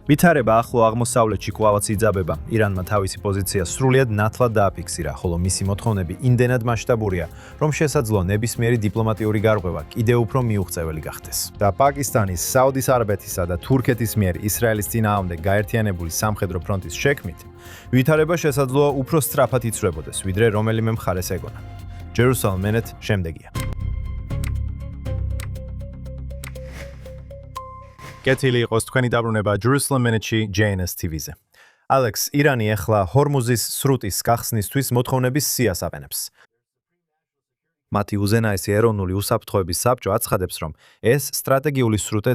ვითარება ახლო აღმოსავლეთში კვლავაც იძაბება. ირანმა თავისი პოზიცია სრულიად ნათლად დააფიქსირა, ხოლო მისი მოთხოვნები იმდენად მასშტაბურია, რომ შესაძლოა ნებისმიერი დიპლომატიური გარღვევა კიდევ უფრო მიუღწეველი გახდეს. და პაკისტანის, საუდის არაბეთისა და თურქეთის მიერ ისრაელის წინააღმდეგ გაერთიანებული სამხედრო ფრონტის შექმნით, ვითარება შესაძლოა უფრო სწრაფად იცვლებოდეს, ვიდრე რომელიმე მხარეს ეგონა. Jerusalem Minute შემდეგია. კეთილი იყოს თქვენი დაბრუნება Jerusalem Minute-ში JNS TV-ზე. ალექს, ირანი ახლა ჰორმუზის სრუტის გახსნისთვის მოთხოვნების სიას აყენებს. მათი უზენაესი ეროვნული უსაფრთხოების საბჭო აცხადებს, რომ ეს სტრატეგიული სრუტე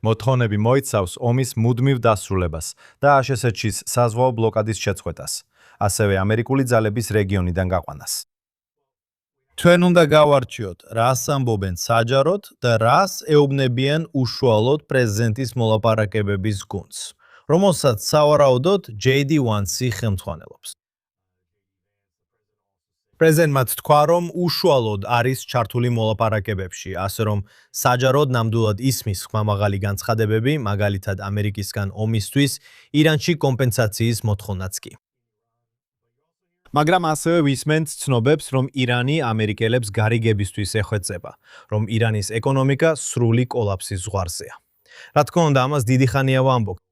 მოთხოვნები მოიცავს ომის მუდმივ დასრულებას და აშშ-ის საზღვაო ბლოკადის შეწყვეტას, ასევე ამერიკული ძალების რეგიონიდან გაყვანას. Ჩვენ უნდა გავარჩიოთ, რას ამბობენ საჯაროდ და რას ეუბნებიან უშუალოდ პრეზიდენტის მოლაპარაკებების გუნდს, რომელსაც სავარაუდოდ JD Vance ხელმძღვანელობს. პრეზიდენტმა თქვა, რომ უშუალოდ არის ჩართული მოლაპარაკებებში, ასე რომ საჯაროდ ნამდვილად ისმის ხმამაღალი განცხადებები, მაგალითად ამერიკისგან ომისთვის, ირანში კომპენსაციის მოთხოვნაც კი. მაგრამ ასევე ვისმენთ ცნობებს, რომ ირანი ამერიკელებს გარიგებისთვის ეხვეწება, რომ ირანის ეკონომიკა სრული კოლაფსის ზღვარზეა. რა თქმა უნდა, ამას დიდი ხანია ვამბობთ.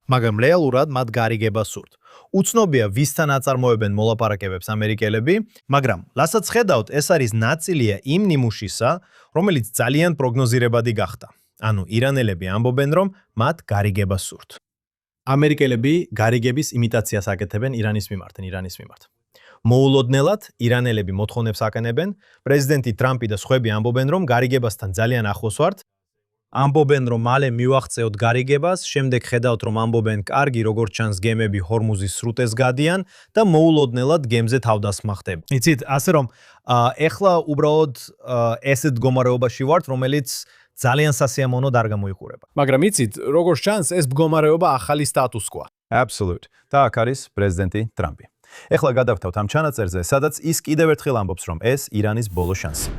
მაგრამ რეალურად მათ გარიგება სურთ. უცნობია, ვისთან აწარმოებენ მოლაპარაკებებს ამერიკელები, მაგრამ რასაც ხედავთ, ეს არის ნაწილია იმ ნიმუშისა, რომელიც ძალიან პროგნოზირებადი გახდა. ანუ ირანელები ამბობენ, რომ მათ გარიგება სურთ. ამერიკელები გარიგების იმიტაციას აკეთებენ ირანის მიმართ. მოულოდნელად ირანელები მოთხოვნებს აკენებენ, პრეზიდენტი ტრამპი და სხვები ამბობენ, რომ გარიგებასთან ძალიან ახლოს ვართ, ამბობენ, რომ მალე მივაღწევთ გარიგებას, შემდეგ ხედავთ, რომ ამბობენ, კარგი, როგორც ჩანს გემები ჰორმუზის სრუტეს გადიან და მოულოდნელად გემზე თავდასხმა ხდება. იცით, ასე რომ ეხლა უბრალოდ ესეთ მდგომარეობაში ვართ, რომელიც ძალიან სასიამოვნოდ არ გამოიყურება. მაგრამ იცით, როგორც ჩანს, ეს მდგომარეობა ახალი სტატუს კვა. Absolute. და აქ არის პრეზიდენტი ტრამპი. ეხლა გადავთავთ ამ ჩანაწერზე, სადაც ის კიდევ ერთხელ ამბობს, რომ ეს ირანის ბოლო შანსი.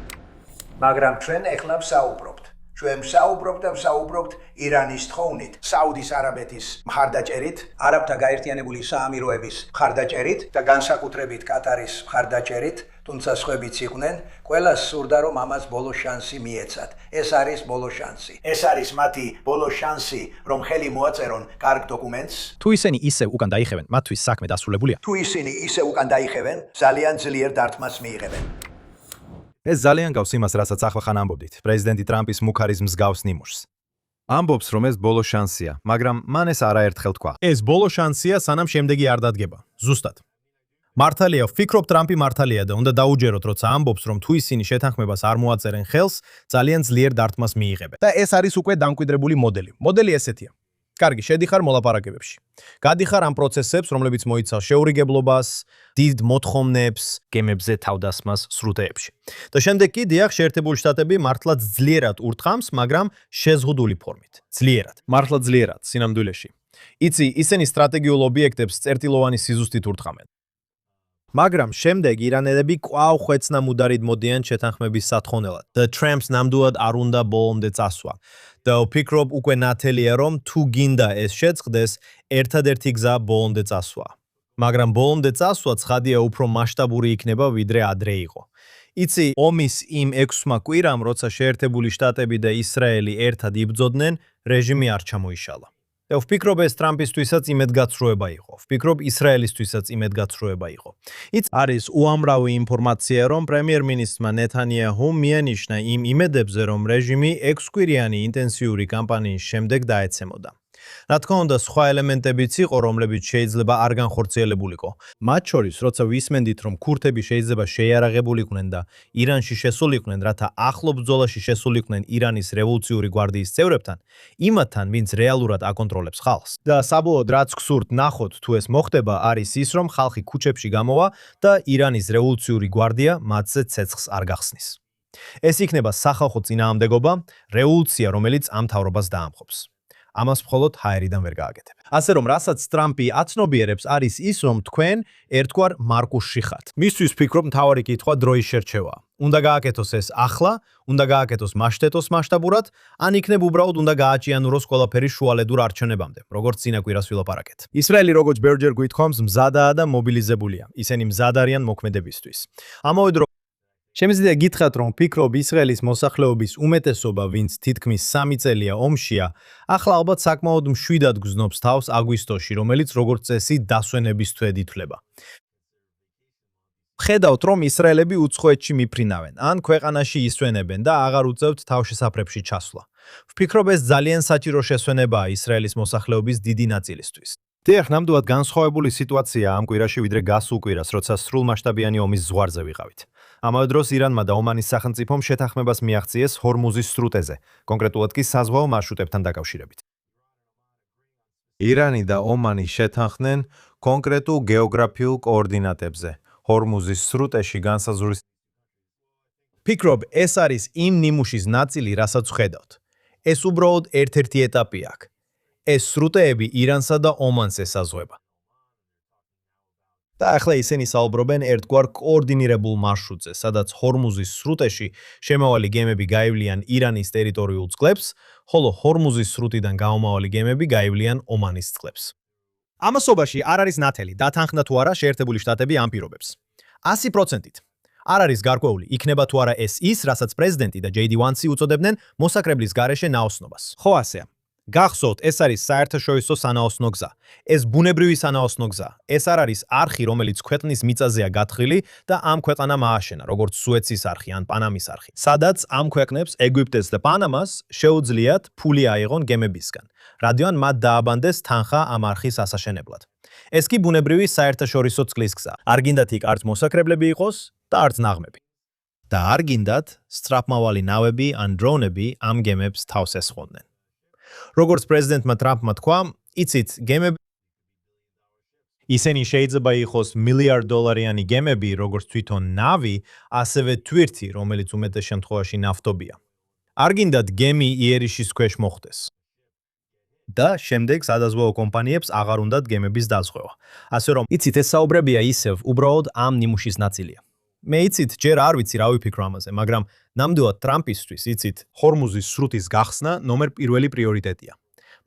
მაგრამ ჩვენ ეხლა ვსაუბრობთ. ჩვენ ვსაუბრობთ ირანის თხოვნით, საუდის არაბეთის მხარდაჭერით, არაბთა გაერთიანებული საამიროების მხარდაჭერით და განსაკუთრებით კატარის მხარდაჭერით, თუმცა სხვებიც იყვნენ, ყველას სურდა, რომ ამას ბოლო შანსი მიეცათ. ეს არის ბოლო შანსი. ეს არის მათი ბოლო შანსი, რომ ხელი მოაწერონ კარგ დოკუმენტს. თუ ისინი ისევ უკან დაიხევენ, მათთვის საქმე დასრულებულია. თუ ისინი ისევ უკან დაიხევენ, ძალიან ძლიერ დარტყმას მიიღებენ. ეს ძალიან გავს იმას, რასაც ახლახან ამბობდით, პრეზიდენტი ტრამპის მუქარის მსგავს ნიმუშს. ამბობს, რომ ეს ბოლო შანსია, მაგრამ მან ეს არაერთხელ თქვა. ეს ბოლო შანსია, სანამ შემდეგი არ დადგება. ზუსტად. მართალია, ვფიქრობ ტრამპი მართალია და უნდა დაუჯეროთ, როცა ამბობს, რომ თუ ისინი შეთანხმებას არ მოაწერენ ხელს, ძალიან ძლიერ დარტყმას მიიღებენ. და ეს არის უკვე დამკვიდრებული მოდელი. მოდელი ესეთია. კარგი, შედიხარ მოლაპარაკებებში. გადიხარ ამ პროცესებს, რომლებიც მოიცავს შეურიგებლობას, დიდ მოთხოვნებს, გემებზე თავდასხმას სრუტეებში. და შემდეგ კი დიახ, შეერთებული შტატები მართლაც ძლიერად ურტყამს, მაგრამ შეზღუდული ფორმით. ძლიერად. მართლა ძლიერად, სინამდვილეში. იცი, ისინი სტრატეგიულ ობიექტებს წერტილოვანი სიზუსტით ურტყამენ. მაგრამ შემდეგ ირანელები კვლავ ხვეცნა მუდარით მოდიან შეთანხმების სათხოვნელად. The Trumps ნამდვილად არ უნდა ბოლომდე წასვა. და ვფიქრობ უკვე ნათელია, რომ თუ გინდა ეს შეწყდეს, ერთადერთი გზა ბოლომდე წასვლა. მაგრამ ბოლომდე წასვლა ცხადია უფრო მასშტაბური იქნება, ვიდრე ადრე იყო. იცი, ომის იმ 6 კვირამ, როცა შეერთებული შტატები და ისრაელი ერთად იბრძოდნენ, რეჟიმი არ ჩამოიშალა. და ვფიქრობ ეს ტრამპისთვისაც იმედგაცრუება იყო. ვფიქრობ ისრაელისთვისაც იმედგაცრუება იყო. არის უამრავი ინფორმაცია, რომ პრემიერ-მინისტრმა ნეთანიაჰუმ მიანიშნა იმ იმედებზე, რომ რეჟიმი 6 კვირიანი ინტენსიური კამპანიის შემდეგ დაეცემოდა. რა თქმა უნდა, სხვა ელემენტებიც იყო, რომლებიც შეიძლება არ განხორციელებულიყო. მათ შორის, როცა ვისმენდით, რომ ქურთები შეიძლება შეიარაღებულიყვნენ და ირანში შესულიყვნენ, რათა ახლო ბრძოლაში შესულიყვნენ ირანის რევოლუციური გვარდიის წევრებთან, იმათთან, ვინც რეალურად აკონტროლებს ხალხს. და საბოლოოდ, რაც გსურთ ნახოთ, თუ ეს მოხდება, არის ის, რომ ხალხი ქუჩებში გამოვა და ირანის რევოლუციური გვარდია მათზე ცეცხლს არ გახსნის. ეს იქნება სახალხო წინააღმდეგობა, რევოლუცია, რომელიც ამ მთავრობას დაამხობს. ამას მხოლოდ ჰაერიდან ვერ გააკეთებ. ასე რომ რასაც ტრამპი აცნობიერებს არის ის, რომ თქვენ ერთგვარ მარკუსში ხართ. მისთვის ვფიქრობ, მთავარი კითხვა დროის შერჩევაა. უნდა გააკეთოს ეს ახლა, უნდა გააკეთოს მასშტატოს მასშტაბურად, ან იქნებ უბრალოდ უნდა გააჭიანუროს ყველაფერი შუალედურ არჩევნებამდე, როგორც წინა კვირას ვილაპარაკეთ. ისრაელი როგორც ბევრჯერ გვითხოვს, მზადაა და მობილიზებულია. ისინი მზად არიან მოქმედებისთვის. ამავე დროს შემიძლია გითხრათ, რომ ვფიქრობ ისრაელის მოსახლეობის უმეტესობა, ვინც თითქმის 3 წელია ომშია, ახლა ალბათ საკმაოდ მშვიდად გრძნობს თავს აგვისტოში, რომელიც როგორც წესი დასვენების თვედ ითვლება. ხედავთ, რომ ისრაელები უცხოეთში მიფრინავენ, ან ქვეყანაში ისვენებენ და აღარ უწევთ თავშესაფრებში ჩასვლა. ვფიქრობ, ეს ძალიან საჭირო შესვენებაა ისრაელის მოსახლეობის დიდი ნაწილისთვის. დიახ, ნამდვილად განსხვავებული სიტუაცია ამ კვირაში, ვიდრე გასულ კვირას, როცა სრულმასშტაბიანი ომის ზღვარზე ვიყავით. ამავე დროს ირანმა და ომანის სახელმწიფომ შეთანხმებას მიაღწიეს ჰორმუზის სრუტეზე, კონკრეტულად კი საზღვაო მარშრუტებთან დაკავშირებით. ირანი და ომანი შეთანხმდნენ კონკრეტულ გეოგრაფიულ კოორდინატებზე, ჰორმუზის სრუტეში განსაზღვრის. ფიქრობ, ეს არის იმ ნიმუშის ნაწილი, რასაც ხედავთ. ეს უბრალოდ ერთ-ერთი ეტაპი აქ. ეს სრუტეები ირანსა და ომანს ესაზღვრება. და ახლა ისინი საუბრობენ ერთგვარ კოორდინირებულ მარშრუტზე, სადაც ჰორმუზის სრუტეში შემავალი გემები გაივლიან ირანის ტერიტორიულ წყლებს, ხოლო ჰორმუზის სრუტიდან გამომავალი გემები გაივლიან ომანის წყლებს. ამასობაში არ არის ნათელი, დათანხმდა თუ არა შეერთებული შტატები ამ პირობებს. 100%-ით. არ არის გარკვეული, იქნება თუ არა ეს ის, რასაც პრეზიდენტი და JD Vance უწოდებდნენ მოსაკრებლის გარეშე ნაოსნობას. ხო ასეა. გახსოვთ, ეს არის საერთაშორისო სანაოსნო გზა. ეს ბუნებრივი სანაოსნო გზა. ეს არ არის არხი, რომელიც ქვეყნის მიწაზეა გათხრილი და ამ ქვეყანამ ააშენა, როგორც სუეცის არხი ან პანამის არხი. სადაც ამ ქვეყნებს, ეგვიპტეს და პანამას, შეუძლიათ ფული აიღონ გემებისგან, რადგან მათ დააბანდეს თანხა ამ არხის ასაშენებლად. ეს კი ბუნებრივი საერთაშორისო წყლის გზა. არ გინდათ იქ არც მოსაკრებლები იყოს და არც ნაღმები. და არ გინდათ სწრაფმავალი ნავები ან დრონები ამ გემებს თავს ესხმოდნენ. როგორც პრეზიდენტმა ტრამპმა თქვა, იცით, გემები ისინი შეიძლება იყოს $1,000,000,000-იანი გემები, როგორც თვითონ ნავი, ასევე თვირთი, რომელიც უმეტეს შემთხვევაში ნავთობია. არ გინდათ გემი იერიშის ქვეშ მოხვდეს. და შემდეგ სადაზღვეო კომპანიებს აღარ უნდათ გემების დაზღვევა. ასე რომ, იცით, ეს საუბრებია ისევ, უბრალოდ ამ ნიმუშის ნაწილია. მე იცით, ჯერ არ ვიცი რა ვიფიქრო ამაზე, მაგრამ ნამდვილად ტრამპისთვის, იცით, ჰორმუზის სრუტის გახსნა ნომერ პირველი პრიორიტეტია.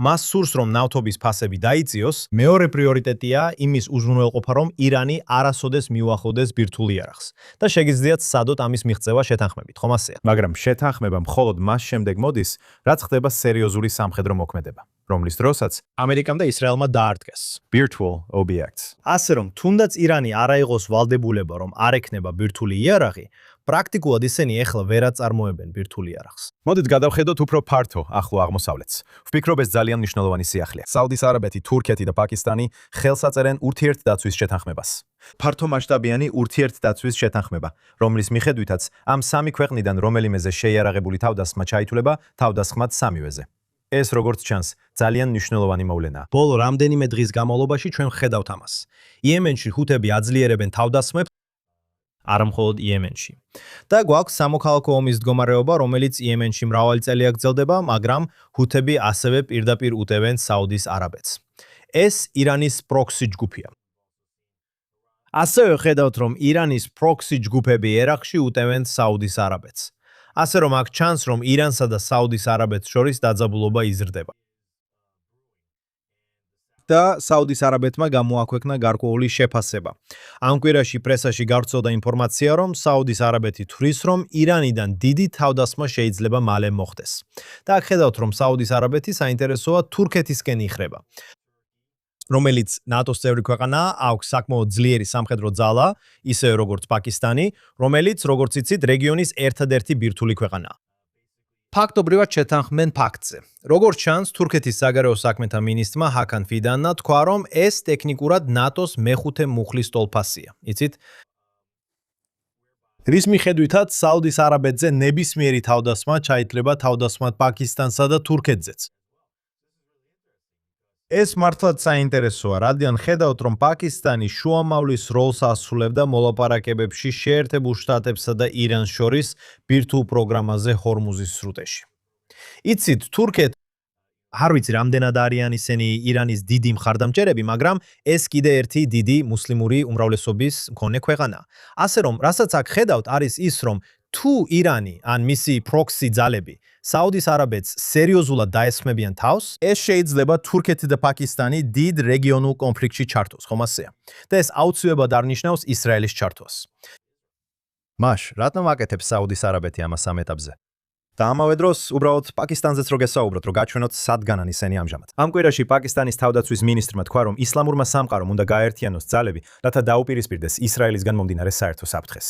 მას სურს, რომ ნავთობის ფასები დაიწიოს, მეორე პრიორიტეტია იმის უზრუნველყოფა, რომ ირანი არასოდეს მიუახლოვდეს ბირთვულ იარაღს და შეგიძლიათ სცადოთ ამის მიღწევა შეთანხმებით, ხომ ასეა? მაგრამ შეთანხმება მხოლოდ მას შემდეგ მოდის, რაც ხდება სერიოზული სამხედრო მოქმედება, რომლის დროსაც ამერიკამ და ისრაელმა დაარტყეს virtual objects. ასე რომ, თუნდაც ირანი არ აიღოს ვალდებულება, რომ არ ექნება ბირთვული იარაღი, პრაქტიკულად ისინი ეხლა ვერა წარმოებენ ბირთვულ იარაღს. მოდით გადავხედოთ უფრო ფართო ახლო აღმოსავლეთს. ვფიქრობ, ეს ძალიან მნიშვნელოვანი სიახლეა. საუდის არაბეთი, თურქეთი და პაკისტანი ხელს აწერენ ურთიერთდაცვის შეთანხმებას. ფართომასშტაბიანი ურთიერთდაცვის შეთანხმება, რომლის მიხედვითაც ამ სამი ქვეყნიდან რომელიმეზე შეიარაღებული თავდასხმა ჩაითვლება თავდასხმად სამივეზე. ეს როგორც ჩანს, ძალიან მნიშვნელოვანი მოვლენაა. ბოლო რამდენიმე დღის განმავლობაში ჩვენ ვხედავთ ამას. იემენში ჰუთები აძლიერებენ თავდასხმებს არ მხოლოდ იემენში. და გვაქვს სამოქალაქო ომის მდგომარეობა, რომელიც იემენში მრავალი წელია გრძელდება, მაგრამ ჰუთები ასევე პირდაპირ უტევენ საუდის არაბეთს. ეს ირანის პროქსი ჯგუფია. ასევე ხედავთ, რომ ირანის პროქსი ჯგუფები ერაყში უტევენ საუდის არაბეთს. ასე რომ აქ ჩანს, რომ ირანსა და საუდის არაბეთს შორის დაძაბულობა იზრდება. და საუდის არაბეთმა გამოაქვეყნა გარკვეული შეფასება. ამ კვირაში პრესაში გავრცელდა ინფორმაცია, რომ საუდის არაბეთი თვლის, რომ ირანიდან დიდი თავდასხმა შეიძლება მალე მოხდეს. და აქ ხედავთ, რომ საუდის არაბეთი საინტერესოა თურქეთისკენ იხრება, რომელიც ნატოს წევრი ქვეყანაა, აქვს საკმაოდ ძლიერი სამხედრო ძალა, ისევე როგორც პაკისტანი, რომელიც, როგორც იცით, რეგიონის ერთადერთი ბირთვული ქვეყანაა. ფაქტობრივად შეთანხმდნენ ფაქტზე. როგორც ჩანს, თურქეთის საგარეო საქმეთა მინისტრმა ჰაკან ფიდანმა თქვა, რომ ეს ტექნიკურად ნატოს მეხუთე მუხლის ტოლფასია. იცით? რის მიხედვითაც საუდის არაბეთზე ნებისმიერი თავდასხმა ჩაითვლება თავდასხმად პაკისტანსა და თურქეთზეც. ეს მართლაც საინტერესოა, რადგან ხედავთ, რომ პაკისტანი შუამავლის როლს ასრულებდა მოლაპარაკებებში შეერთებულ შტატებსა და ირანს შორის ბირთვულ პროგრამაზე ჰორმუზის სრუტეში. იცით, თურქეთი არ ვიცი რამდენად არიან ისინი ირანის დიდი მხარდამჭერები, მაგრამ ეს კიდე ერთი დიდი მუსლიმური უმრავლესობის მქონე ქვეყანა. ასე რომ, რასაც აქ ხედავთ, არის ის, რომ თუ ირანი ან მისი პროქსი ძალები საუდის არაბეთს სერიოზულად დაესხმებიან თავს, ეს შეიძლება თურქეთი და პაკისტანი დიდ რეგიონულ კონფლიქტში ჩართოს, ხომ ასეა? და ეს აუცილებლად არნიშნავს ისრაელის ჩართვას. მაშ, რატომ აკეთებს საუდის არაბეთი ამას ამ ეტაპზე? და ამავე დროს უბრალოდ პაკისტანზეც რო გესაუბროთ, რომ გაჩვენოთ სადგანან ისინი ამჟამად. ამ კვირაში პაკისტანის თავდაცვის მინისტრმა თქვა, რომ ისლამურმა სამყარომ უნდა გაერთიანოს ძალები, რათა დაუპირისპირდეს ისრაელისგან მომდინარე საერთო საფრთხეს.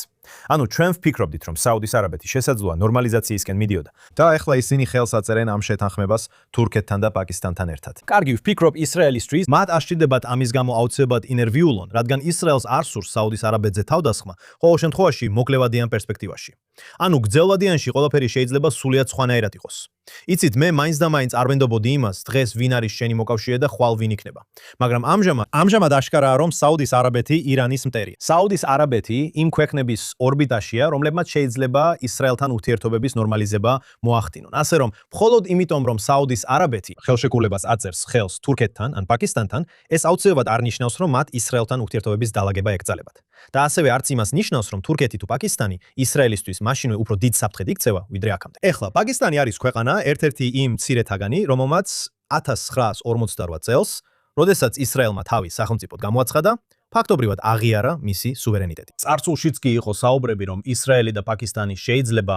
ანუ ჩვენ ვფიქრობდით, რომ საუდის არაბეთი შესაძლოა ნორმალიზაციისკენ მიდიოდა და ახლა ისინი ხელს აწერენ ამ შეთანხმებას თურქეთთან და პაკისტანთან ერთად. კარგი, ვფიქრობ ისრაელისთვის მათ აშჭირდებათ ამის გამო აუცილებლად ინერვიულონ, რადგან ისრაელს არ სურს საუდის არაბეთზე თავდასხმა, ყოველ შემთხვევაში მოკლევადიან პერსპექტივაში. ანუ გრძელვადიანში ყველაფერი შეიძლება სულიად სხვანაირად იყოს. იცით, მე მაინც და მაინც არ ვენდობოდი იმას, დღეს ვინ არის შენი მოკავშირე და ხვალ ვინ იქნება. მაგრამ ამჟამად აშკარაა, რომ საუდის არაბეთი ირანის მტერია. საუდის არაბეთი იმ ქვეყნების ორბიტაშია, რომლებმაც შეიძლება ისრაელთან ურთიერთობების ნორმალიზება მოახდინონ. ასე რომ, მხოლოდ იმიტომ, რომ საუდის არაბეთი ხელშეკრულებას აწერს ხელს თურქეთთან ან პაკისტანთან, ეს აუცილებლად არ ნიშნავს, რომ მათ ისრაელთან ურთიერთობების დალაგება ეკრძალებათ. და ასევე არც იმას ნიშნავს, რომ თურქეთი თუ პაკისტანი ისრაელისთვის მაშინვე უფრო დიდ საფრთხედ იქცევა, ვიდრე აქამდე. ეხლა პაკისტანი არის ქვეყანა, ერთ-ერთი იმ მცირეთაგანი, რომელმაც 1948 წელს, როდესაც ისრაელმა თავი სახელმწიფოდ გამოაცხადა, ფაქტობრივად აღიარა მისი სუვერენიტეტი. წარსულშიც კი იყო საუბრები, რომ ისრაელი და პაკისტანი შეიძლება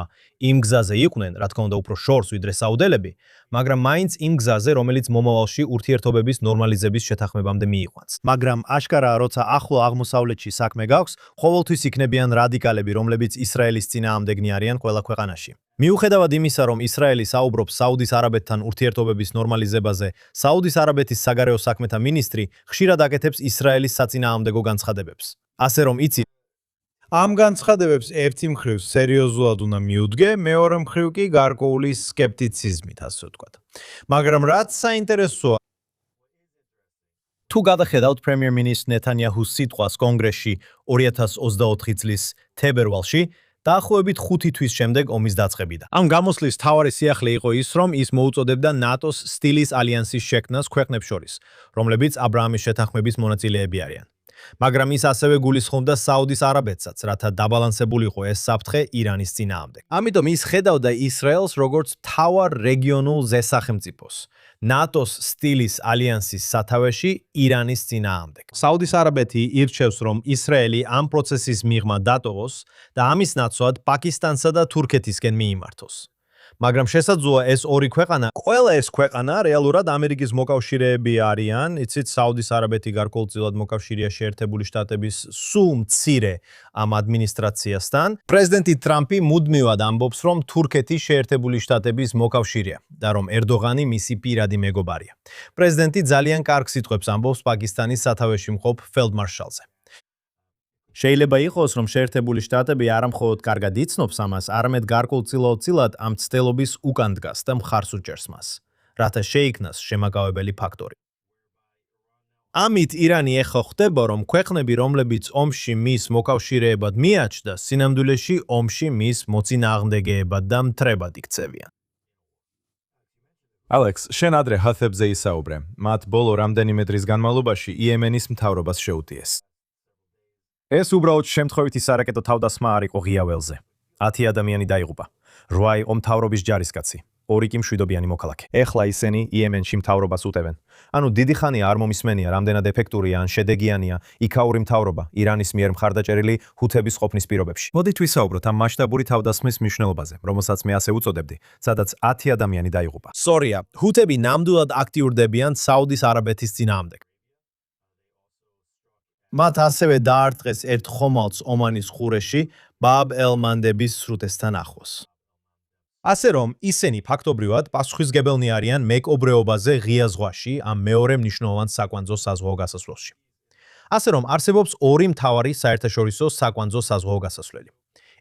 იმ გზაზე იყვნენ, რა თქმა უნდა, უფრო შორს ვიდრე საუდელები, მაგრამ მაინც იმ გზაზე, რომელიც მომავალში ურთიერთობების ნორმალიზების შეთანხმებამდე მიიყვანს. მაგრამ აშკარაა, როცა ახლო აღმოსავლეთში საქმე გაქვს, ყოველთვის იქნებიან რადიკალები, რომლებიც ისრაელის წინააღმდეგნი არიან ყველა ქვეყანაში. მიუხედავად იმისა, რომ ისრაელი საუბრობს საუდის არაბეთთან ურთიერთობების ნორმალიზებაზე, საუდის არაბეთის საგარეო საქმეთა მინისტრი ხშირად აკეთებს ისრაელის საწინააღმდეგო განცხადებებს. ასე რომ იცი, ამ განცხადებებს ერთი მხრივ სერიოზულად უნდა მიუდგე, მეორე მხრივ კი გარკვეული სკეპტიციზმით, ასე ვთქვათ. მაგრამ რაც საინტერესოა, თუ გადახედავთ პრემიერ-მინისტრ ნეთანიაჰუს სიტყვას კონგრესში 2024 წლის თებერვალში, დაახლოებით 5 თვის შემდეგ ომის დაწყებიდან. ამ გამოსვლის მთავარი სიახლე იყო ის, რომ ის მოუწოდებდა ნატოს სტილის ალიანსის შექმნას ქვეყნებს შორის, რომლებიც აბრაამის შეთანხმების მონაწილეები არიან. მაგრამ ის ასევე გულისხმობდა საუდის არაბეთსაც, რათა დაბალანსებულიყო ეს საფრთხე ირანის წინააღმდეგ. ამიტომ ის ხედავდა ისრაელს როგორც მთავარ რეგიონულ ზესახელმწიფოს, ნატოს სტილის ალიანსის სათავეში ირანის წინააღმდეგ. საუდის არაბეთი ირჩევს, რომ ისრაელი ამ პროცესის მიღმა დატოვოს და ამის ნაცვლად პაკისტანსა და თურქეთისკენ მიიმართოს. მაგრამ შესაძლოა ეს ორი ქვეყანა, ყველა ეს ქვეყანა რეალურად ამერიკის მოკავშირეები არიან, იცით, საუდის არაბეთი გარკვეულწილად მოკავშირეა შეერთებული შტატების სულ მცირე ამ ადმინისტრაციასთან. პრეზიდენტი ტრამპი მუდმივად ამბობს, რომ თურქეთი შეერთებული შტატების მოკავშირეა და რომ ერდოღანი მისი პირადი მეგობარია. პრეზიდენტი ძალიან კარგ სიტყვებს ამბობს პაკისტანის სათავეში მყოფ ფელდმარშალზე. შეიძლება იყოს, რომ შეერთებული შტატები არა მხოლოდ კარგად იცნობს ამას, არამედ გარკვეულწილად ამ ცდელობის უკან დგას და მხარს უჭერს მას, რათა შეიქმნას შემაკავებელი ფაქტორი. ამით ირანი ეხლა ხვდება, რომ ქვეყნები, რომლებიც ომში მის მოკავშირეებად მიაჩნდა, სინამდვილეში ომში მის მოწინააღმდეგეებად და მტრებად იქცევიან. ალექს, შენ ადრე ჰათებზე ისაუბრე. მათ ბოლო რამდენიმე დღის განმავლობაში იემენის მთავრობას შეუტიეს. ეს უბრალოდ შემთხვევითი სარაკეტო თავდასხმა არ იყო ღია ველზე. 10 ადამიანი დაიღუპა. 8 იყო მთავრობის ჯარისკაცი, 2 კი მშვიდობიანი მოქალაქე. ეხლა ისინი იემენში მთავრობას უტევენ. ანუ დიდი ხანია არ მომისმენია, რამდენად ეფექტურია ან შედეგიანია იქაური მთავრობა ირანის მიერ მხარდაჭერილი ჰუთების ყოფნის პირობებში. მოდით ვისაუბროთ ამ მასშტაბური თავდასხმის მნიშვნელობაზე, რომელსაც მე ასე უწოდებდი, სადაც 10 ადამიანი დაიღუპა. სწორია, ჰუთები ნამდვილად აქტიურდებიან საუდის არაბეთის წინააღმდეგ. მათ ასევე დაარტყეს ერთ ხომალდს ომანის ყურეში, ბაბ ელ-მანდების სრუტესთან ახლოს. ასე რომ, ისინი ფაქტობრივად პასუხისმგებელნი არიან მეკობრეობაზე ღია ზღვაში, ამ მეორე მნიშვნელოვან საკვანძო საზღვაო გასასვლელში. ასე რომ, არსებობს ორი მთავარი საერთაშორისო საკვანძო საზღვაო გასასვლელი.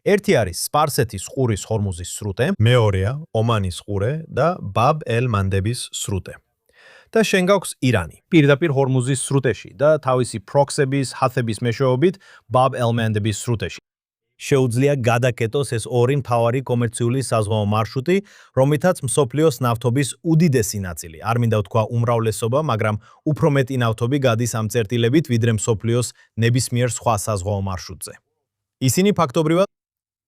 ერთი არის სპარსეთის ყურის ჰორმუზის სრუტე, მეორეა ომანის ყურე და ბაბ ელ-მანდების სრუტე. და შენ გაქვს ირანი, პირდაპირ ჰორმუზის სრუტეში და თავისი პროქსების, ჰათების მეშვეობით ბაბ ელ-მანდების სრუტეში. შეუძლია გადაკეტოს ეს ორი მთავარი კომერციული საზღვაო მარშრუტი, რომლითაც მსოფლიოს ნავთობის უდიდესი ნაწილი. არ მინდა ვთქვა უმრავლესობა, მაგრამ უფრო მეტი ნავთობი გადის ამ წერტილებით, ვიდრე მსოფლიოს ნებისმიერ სხვა საზღვაო მარშრუტზე. ისინი ფაქტობრივად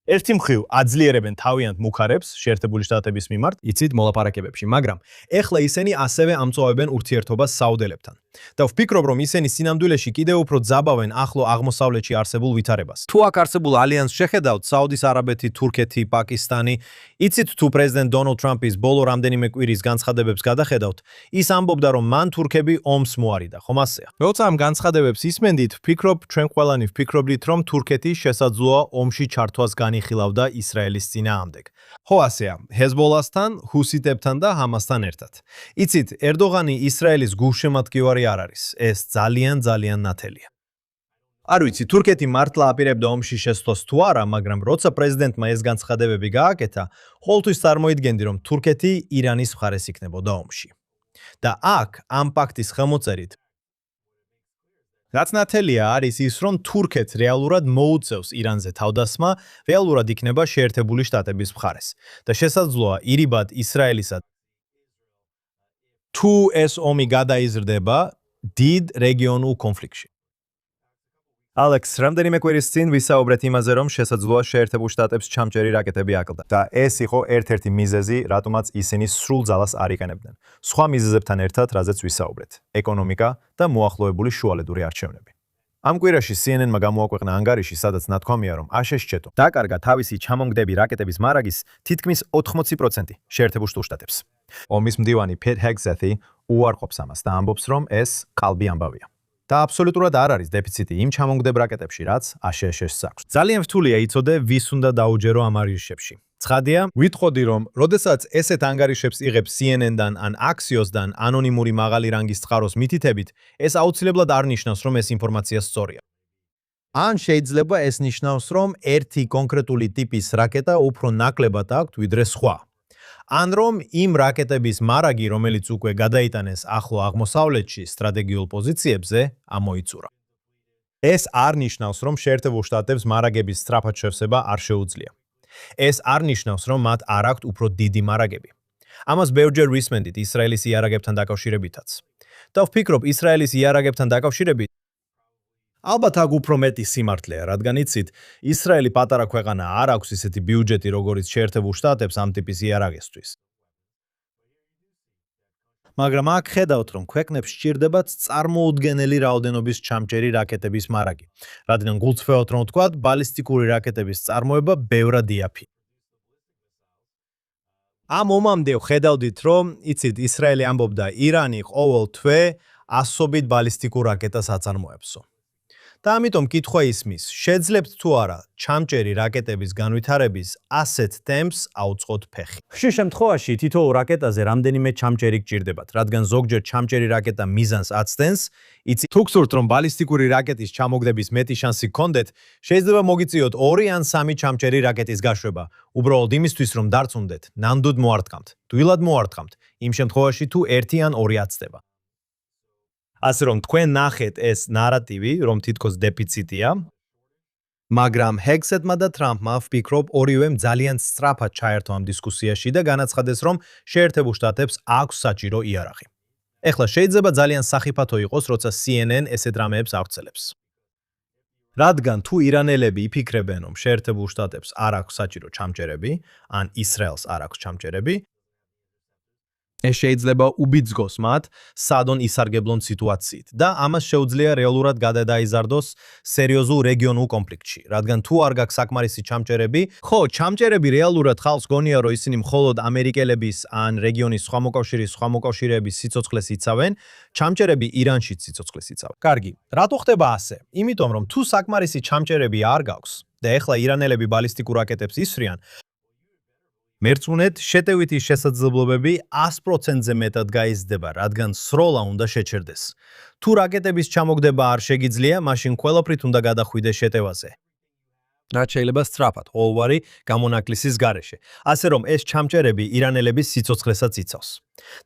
ერთი მხრივ აძლიერებენ თავიანთ მუხარებს შეერთებული შტატების მიმართ, იცით მოლაპარაკებებში, მაგრამ ეხლა ისინი ასევე ამწვავებენ ურთიერთობას საუდელებთან. და ვფიქრობ, რომ ისინი სინამდვილეში კიდევ უფრო ძაბავენ ახლო აღმოსავლეთში არსებულ ვითარებას. თუ აქ არსებულ ალიანსს შეხედავთ, საუდის არაბეთი, თურქეთი, პაკისტანი, იცით თუ პრეზიდენტ დონალდ ტრამპის ბოლო რამდენიმე კვირის განცხადებებს გადახედავთ, ის ამბობდა, რომ მან თურქები ომს მოარიდა, ხომ ასეა? როცა ამ განცხადებებს ისმენდით, ვფიქრობ, ჩვენ ყველანი ვფიქრობდით, რომ თურქეთი შესაძლოა ომში ჩართვას განიხილავდა ისრაელის წინააღმდეგ. ხო ასეა, ჰეზბოლასთან, ჰუსიტებთან და ჰამასთან ერთად. იცით, ერდოღანი ისრაელის გულშემატკივარი არ არის. ეს ძალიან ნათელია. არ ვიცი, თურქეთი მართლა აპირებდა ომში შესვლას თუ არა, მაგრამ როცა პრეზიდენტმა ეს განცხადებები გააკეთა, ყოველთვის წარმოიდგენდი, რომ თურქეთი ირანის მხარეს იქნებოდა ომში. და აქ ამ პაქტის ხელმოწერით რაც ნათელია არის ის, რომ თურქეთს რეალურად მოუწევს ირანზე თავდასხმა, რეალურად იქნება შეერთებული შტატების მხარეს. და შესაძლოა ირიბად ისრაელისა თუ ეს ომი გადაიზრდება დიდ რეგიონულ კონფლიქტში. ალექს, რამდენიმე კვირის წინ ვისაუბრეთ იმაზე, რომ შესაძლოა შეერთებულ შტატებს ჩამჭერი რაკეტები აკლდა. და ეს იყო ერთ-ერთი მიზეზი, რატომაც ისინი სრულ ძალას არ იყენებდნენ. სხვა მიზეზებთან ერთად, რაზეც ვისაუბრეთ: ეკონომიკა და მოახლოებული შუალედური არჩევნები. ამ კვირაში CNN-მა გამოაქვეყნა ანგარიში, სადაც ნათქვამია, რომ აშშ-ჩეტო დაკარგა თავისი ჩამონგდები რაკეტების მარაგის თითქმის 80% შეერთებულ შტატებს. ომის მდივანი Pete Hegseth უარყოფს ამას და ამბობს, რომ ეს ყალბი ამბავია. და აბსოლუტურად არ არის დეფიციტი იმ ჩამონგდებ რაკეტებში, რაც აშშ-ს აქვს. ძალიან რთულია იცოდე, ვის უნდა დაუჯერო ამ ანგარიშებში. ცხადია, ვიტყოდი, რომ როდესაც ესეთ ანგარიშებს იღებს CNN-დან ან Axios-დან ანონიმური მაღალი რანგის წყაროს მითითებით, ეს აუცილებლად არ ნიშნავს, რომ ეს ინფორმაცია სწორია. ან შეიძლება ეს ნიშნავს, რომ ერთი კონკრეტული ტიპის რაკეტა უფრო ნაკლებად აქვს ვიდრე სხვა. ან რომ იმ რაკეტების მარაგი, რომელიც უკვე გადაიტანეს ახლო აღმოსავლეთში სტრატეგიულ პოზიციებზე, ამოიწურა. ეს არ ნიშნავს, რომ შეერთებულ შტატებს მარაგების სწრაფად შევსება არ შეუძლია. ეს არ ნიშნავს, რომ მათ არ აქვთ უფრო დიდი მარაგები. ამას ბევრჯერ ვისმენდით ისრაელის იარაღებთან დაკავშირებითაც. და ვფიქრობ, ისრაელის იარაღებთან დაკავშირებით ალბათ აქ უფრო მეტი სიმართლეა, რადგან იცით, ისრაელი პატარა ქვეყანა არ აქვს ისეთი ბიუჯეტი, როგორც შეერთებულ შტატებს ამ ტიპის იარაღისთვის. მაგრამ აქ ხედავთ, რომ ქვეყნებს სჭირდებათ წარმოუდგენელი რაოდენობის ჩამჭერი რაკეტების მარაგი, რადგან გულწრფელად რომ ვთქვათ, ბალისტიკური რაკეტების წარმოება ბევრად იაფია. ამ ომამდე ხედავდით, რომ იცით, ისრაელი ამბობდა, ირანი ყოველ თვე ასობით ბალისტიკურ რაკეტას აწარმოებსო. და ამიტომ კითხვა ისმის, შეძლებთ თუ არა ჩამჭერი რაკეტების განვითარების ასეთ ტემპს აუწყოთ ფეხი. ხშირ შემთხვევაში თითოეულ რაკეტაზე რამდენიმე ჩამჭერი გჭირდებათ, რადგან ზოგჯერ ჩამჭერი რაკეტა მიზანს აცდენს, იცით, თუ გსურთ, რომ ბალისტიკური რაკეტის ჩამოგდების მეტი შანსი გქონდეთ, შეიძლება მოგიწიოთ 2 ან 3 ჩამჭერი რაკეტის გაშვება, უბრალოდ იმისთვის, რომ დარწმუნდეთ, ნამდვილად მოარტყამთ, თბილად მოარტყამთ, იმ შემთხვევაში თუ 1 ან 2 აცდება. ასე რომ თქვენ ნახეთ ეს ნარატივი, რომ თითქოს დეფიციტია, მაგრამ ჰეგსეთმა და ტრამპმა ვფიქრობ, ორივემ ძალიან სწრაფად ჩაერთო ამ დისკუსიაში და განაცხადეს, რომ შეერთებულ შტატებს აქვს საჭირო იარაღი. ეხლა შეიძლება ძალიან სახიფათო იყოს, როცა CNN ესეთ რამეებს ავრცელებს. რადგან თუ ირანელები იფიქრებენ, რომ შეერთებულ შტატებს არ აქვს საჭირო ჩამჭერები, ან ისრაელს არ აქვს ჩამჭერები, ეს შეიძლება უბიძგოს მათ სადონ ისარგებლონ სიტუაციით და ამას შეუძლია რეალურად გადაიზარდოს სერიოზულ რეგიონულ კონფლიქტში, რადგან თუ არ გაქვს საკმარისი ჩამჭერები, ხო, ჩამჭერები რეალურად ხალხს გონია, რომ ისინი მხოლოდ ამერიკელების ან რეგიონის სხვა მოკავშირეების სიცოცხლეს იცავენ, ჩამჭერები ირანშიც სიცოცხლეს იცავენ. კარგი, რატო ხდება ასე? იმიტომ რომ თუ საკმარისი ჩამჭერები არ გაქვს და ეხლა ირანელები ბალისტიკურ რაკეტებს ისვრიან, მერწმუნეთ, შეტევითი შესაძლებლობები 100%-ზე მეტად გაიზრდება, რადგან სროლა უნდა შეჩერდეს. თუ რაკეტების ჩამოგდება არ შეგიძლია, მაშინ ყველაფრით უნდა გადახვიდე შეტევაზე. რაც შეიძლება სწრაფად ყოველგვარი გამონაკლისის გარეშე. ასე რომ ეს ჩამჭერები ირანელების სიცოცხლესაც იცავს.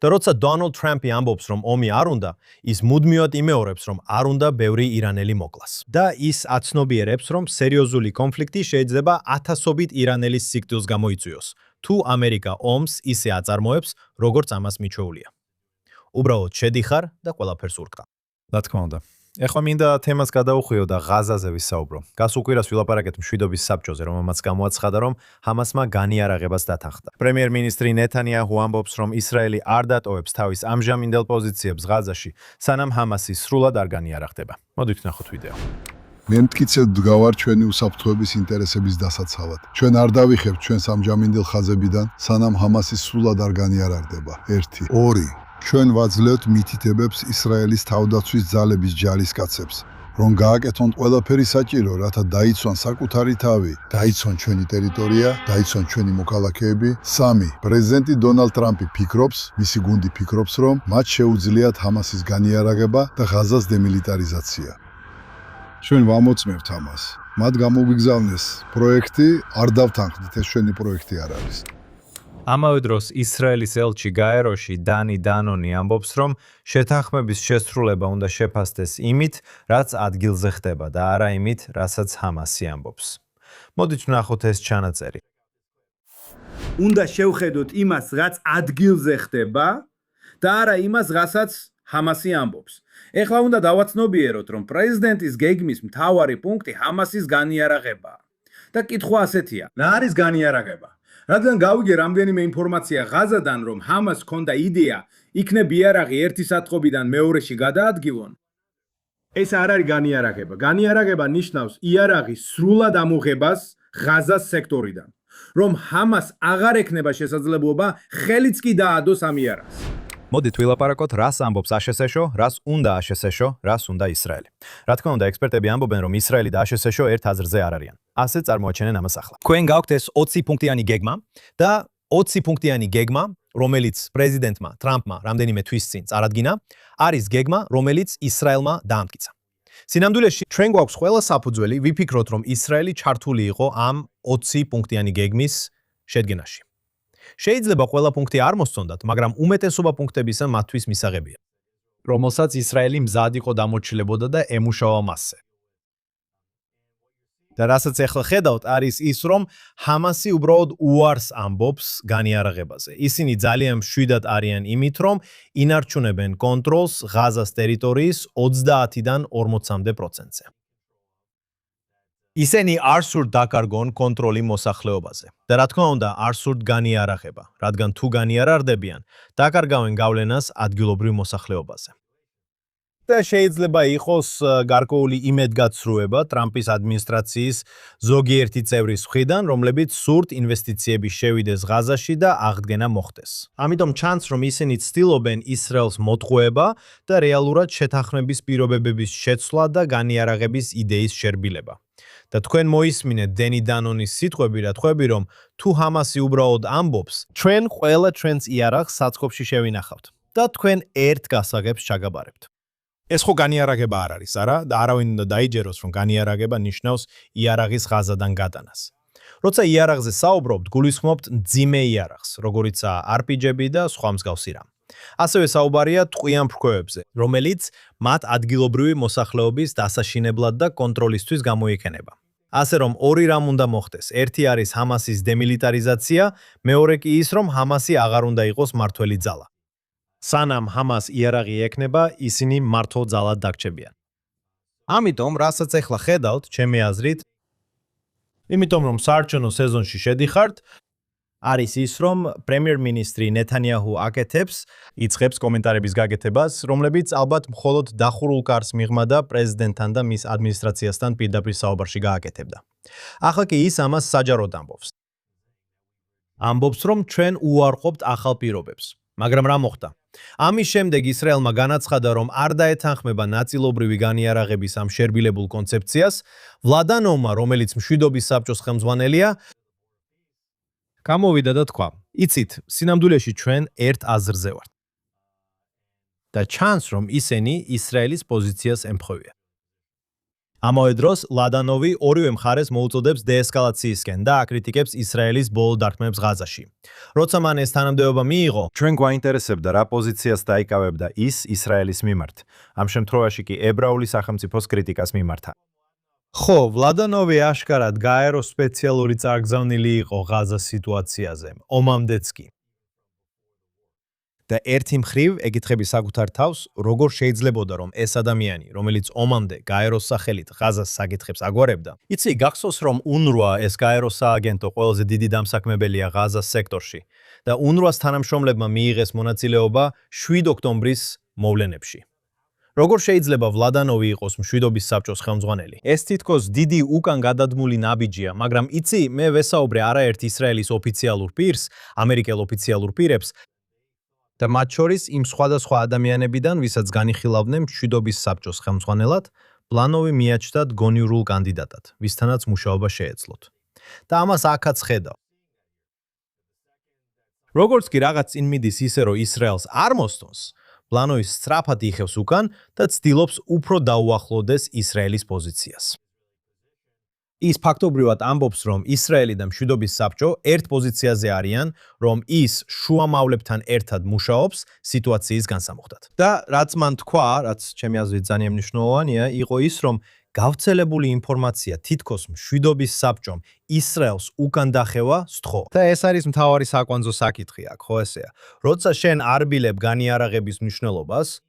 და როცა დონალდ ტრამპი ამბობს, რომ ომი არ უნდა, ის მუდმივად იმეორებს, რომ არ უნდა ბევრი ირანელი მოკლას. და ის აცნობიერებს, რომ სერიოზული კონფლიქტი შეიძლება ათასობით ირანელის სიკვდილს გამოიწვიოს, თუ ამერიკა ომს ისე აწარმოებს, როგორც ამას მიჩვეულია. უბრალოდ შედიხარ და ყველაფერს ურკდა. რა თქმა უნდა. ეხლა მინდა თემას გადავუხვიო და ღაზაზე ვისაუბრო. გასულ კვირას ვილაპარაკეთ მშვიდობის საბჭოზე, რომელმაც გამოაცხადა, რომ ჰამასმა განიარაღებას დათანხმდა. პრემიერ-მინისტრი ნეთანიაჰუ ამბობს, რომ ისრაელი არ დატოვებს თავის ამჟამინდელ პოზიციებს ღაზაში, სანამ ჰამასი სრულად არ განიარაღდება. მოდით ვნახოთ ვიდეო. მე მტკიცედ ვდგავარ ჩვენი უსაფრთხოების ინტერესების დასაცავად. ჩვენ არ დავიხებთ ჩვენს ამჟამინდელ ხაზებიდან, სანამ ჰამასი სრულად არ განიარაღდება. 1. 2. ჩვენ ვაძლევთ მითითებებს ისრაელის თავდაცვის ძალების ჯარისკაცებს, რომ გააკეთონ ყველაფერი საჭირო, რათა დაიცვან საკუთარი თავი, დაიცვან ჩვენი ტერიტორია, დაიცვან ჩვენი მოქალაქეები. 3. პრეზიდენტი დონალდ ტრამპი ფიქრობს, მისი გუნდი ფიქრობს, რომ მათ შეუძლიათ ჰამასის განიარაღება და ღაზას დემილიტარიზაცია. ჩვენ ვამოწმებთ ამას. მათ გამოგვიგზავნეს პროექტი, არ დავთანხმდით, ეს ჩვენი პროექტი არ არის. ამავე დროს ისრაელის ელჩი გაეროში დანი დანონი ამბობს, რომ შეთანხმების შესრულება უნდა შეფასდეს იმით, რაც ადგილზე ხდება და არა იმით, რასაც ჰამასი ამბობს. მოდით ვნახოთ ეს ჩანაწერი. უნდა შევხედოთ იმას, რაც ადგილზე ხდება და არა იმას, რასაც ჰამასი ამბობს. ეხლა უნდა დავაცნობიეროთ, რომ პრეზიდენტის გეგმის მთავარი პუნქტი ჰამასის განიარაღებაა. და კითხვა ასეთია: რა არის განიარაღება? რადგან გავიგე რამდენიმე ინფორმაცია ღაზადან, რომ ჰამას ჰქონდა იდეა იქნებ იარაღი ერთი საწყობიდან მეორეში გადაადგილონ, ეს არ არის განიარაღება. განიარაღება ნიშნავს იარაღის სრულად ამოღებას ღაზას სექტორიდან, რომ ჰამას აღარ ექნება შესაძლებლობა ხელიც კი დაადოს ამ იარაღს. მოდით ვილაპარაკოთ, რას ამბობს აშშ-ო, რას უნდა აშშ-ო, რას უნდა ისრაელი. რა თქმა უნდა, ექსპერტები ამბობენ, რომ ისრაელი და აშშ-ო ერთ აზრზე არ არიან. ასე წარმოაჩენენ ამას ახლა. თქვენ გაქვთ ეს 20 პუნქტიანი გეგმა და 20 პუნქტიანი გეგმა, რომელიც პრეზიდენტმა ტრამპმა რამდენიმე თვის წინ წარადგინა, არის გეგმა, რომელიც ისრაელმა დაამტკიცა. სინამდვილეში ჩვენ გვაქვს ყველა საფუძველი ვიფიქროთ, რომ ისრაელი ჩართული იყო ამ 20 პუნქტიანი გეგმის შედგენაში. შეიძლება ყველა პუნქტი არ მოსწონდათ, მაგრამ უმეტესობა პუნქტებისა მათთვის მისაღებია, რომელსაც ისრაელი მზად იყო დამორჩილებოდა და ემუშავა მასზე. და რასაც ახლა ხედავთ, არის ის, რომ ჰამასი უბრალოდ უარს ამბობს განიარაღებაზე. ისინი ძალიან მშვიდად არიან იმით, რომ ინარჩუნებენ კონტროლს ღაზას ტერიტორიის 30-დან 40%-ზე. ისინი არ სურთ დაკარგონ კონტროლი მოსახლეობაზე. და რა თქმა უნდა, არ სურთ განიარაღება, რადგან თუ განიარაღდებიან, დაკარგავენ გავლენას ადგილობრივ მოსახლეობაზე. და შეიძლება იყოს გარკვეული იმედგაცრუება ტრამპის ადმინისტრაციის ზოგიერთი წევრის მხრიდან, რომლებიც სურთ ინვესტიციები შევიდეს ღაზაში და აღდგენა მოხდეს. ამიტომ ჩანს, რომ ისინი ცდილობენ ისრაელს მოტყუება და რეალურად შეთანხმების პირობებების შეცვლა და განიარაღების იდეის შერბილება. და თქვენ მოისმინეთ დენი დანონის სიტყვები, რომ თუ ჰამასი უბრალოდ ამბობს, ჩვენ ყველა ჩვენს იარაღს საწყობში შევინახავთ და თქვენ ერთ გასაღებს ჩაგაბარებთ. ეს ხო განიარაღება არ არის, არა? და არავინ უნდა დაიჯეროს, რომ განიარაღება ნიშნავს იარაღის ღაზადან გადანას. როცა იარაღზე საუბრობთ, გულისხმობთ მძიმე იარაღს, როგორიცაა RPG-ები და სხვა მსგავსი რამ. ასევე საუბარია ტყვიან ფრქვევებზე, რომელიც მათ ადგილობრივი მოსახლეობის დასაშინებლად და კონტროლისთვის გამოიყენება. ასე რომ ორი რამ უნდა მოხდეს. ერთი არის ჰამასის დემილიტარიზაცია, მეორე კი ის, რომ ჰამასი აღარ უნდა იყოს მართველი ძალა. სანამ ჰამას იარაღი ექნება, ისინი მართო ძალად დაგრჩებიან. ამიტომ, რასაც ახლა ხედავთ, ჩემი აზრით, იმიტომ რომ საარჩევნო სეზონში შედიხართ, არის ის, რომ პრემიერ-მინისტრი ნეთანიაჰუ აკეთებს, იწყებს კომენტარების გაკეთებას, რომლებიც ალბათ მხოლოდ დახურულ კარს მიღმა და პრეზიდენტთან და მის ადმინისტრაციასთან პირდაპირ საუბარში გააკეთებდა. ახლა კი ის ამას საჯაროდ ამბობს. ამბობს, რომ ჩვენ უარყოფთ ახალ პირობებს. მაგრამ რა მოხდა? ამის შემდეგ ისრაელმა განაცხადა, რომ არ დაეთანხმება ნაწილობრივი განიარაღების ამ შერბილებულ კონცეფციას, ვლადანოვმა, რომელიც მშვიდობის საბჭოს ხელმძღვანელია, გამოვიდა და თქვა, იცით, სინამდვილეში ჩვენ ერთ აზრზე ვართ. და ჩანს, რომ ისინი ისრაელის პოზიციას ემთხვევიან. ამავე დროს ლადანოვი ორივე მხარეს მოუწოდებს დეესკალაციისკენ და აკრიტიკებს ისრაელის ბოლო დარტყმებს ღაზაში. როცა მან ეს თანამდებობა მიიღო, ჩვენ გვაინტერესებდა რა პოზიციას დაიკავებდა ის ისრაელის მიმართ. ამ შემთხვევაში კი ებრაული სახელმწიფოს კრიტიკას მიმართა. ხო, ლადანოვი აშკარად გაერო სპეციალური წარგზავნილი იყო ღაზას სიტუაციაზე, ომამდეც კი. და ერთი მხრივ ეკითხები საკუთარ თავს, როგორ შეიძლებოდა რომ ეს ადამიანი, რომელიც ომამდე გაეროს სახელით ღაზას საკითხებს აგვარებდა. იცი, გახსოვს რომ UNRWA ეს გაეროს სააგენტო ყველაზე დიდი დამსაქმებელია ღაზას სექტორში და UNRWA-ს თანამშრომლებმა მიიღეს მონაწილეობა 7 ოქტომბრის მოვლენებში. როგორ შეიძლება ვლადანოვი იყოს მშვიდობის საბჭოს ხელმძღვანელი? ეს თითქოს დიდი უკან გადადგმული ნაბიჯია, მაგრამ იცი, მე ვესაუბრე არაერთ ისრაელის ოფიციალურ პირს, ამერიკელ ოფიციალურ პირებს და მათ შორის იმ სხვადასხვა ადამიანებიდან, ვისაც განიხილავდნენ მშვიდობის საბჭოს ხელმძღვანელად, პლანოვი მიაჩნდათ გონივრულ კანდიდატად, ვისთანაც მუშაობა შეეძლოთ. და ამას აქაც ხედავ. როგორც კი რაღაც წინ მიდის ისე, რომ ისრაელს არ მოსწონს, პლანოვი სწრაფად იხევს უკან და ცდილობს უფრო დაუახლოვდეს ისრაელის პოზიციას. ის ფაქტობრივად ამბობს, რომ ისრაელი და მშვიდობის საბჭო ერთ პოზიციაზე არიან, რომ ის შუამავლებთან ერთად მუშაობს სიტუაციის განსამუხტად. და რაც მან თქვა, რაც ჩემი აზრით ძალიან მნიშვნელოვანია, იყო ის, რომ გავრცელებული ინფორმაცია თითქოს მშვიდობის საბჭომ ისრაელს უკან დახევა სთხო. და ეს არის მთავარი საკვანძო საკითხი აქ, ხო ესეა. როცა შენ არ ბილებ განიარაღების მნიშვნელობას,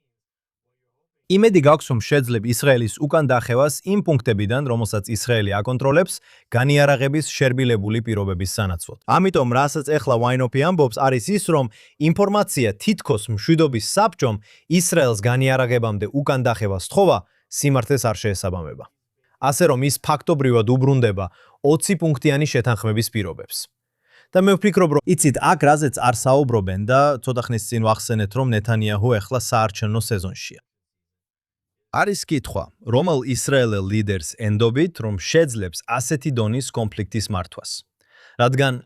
იმედი გაქვს, რომ შეძლებ ისრაელის უკან დახევას იმ პუნქტებიდან, რომელსაც ისრაელი აკონტროლებს, განიარაღების შერბილებული პირობების სანაცვლოდ. ამიტომ, რასაც ეხლა ვაინოფი ამბობს, არის ის, რომ ინფორმაცია თითქოს მშვიდობის საბჭომ ისრაელს განიარაღებამდე უკან დახევას სთხოვა სიმართლეს არ შეესაბამება. ასე რომ ის ფაქტობრივად უბრუნდება 20 პუნქტიანი შეთანხმების პირობებს. და მე ვფიქრობ, რომ იცით, აქ რაზეც არ საუბრობენ და ცოტა ხნის წინ ვახსენეთ, რომ ნეთანიაჰუ ეხლა საარჩევნო სეზონშია. არის კითხვა, რომელ ისრაელელ ლიდერს ენდობით, რომ შეძლებს ასეთი დონის კონფლიქტის მართვას. რადგან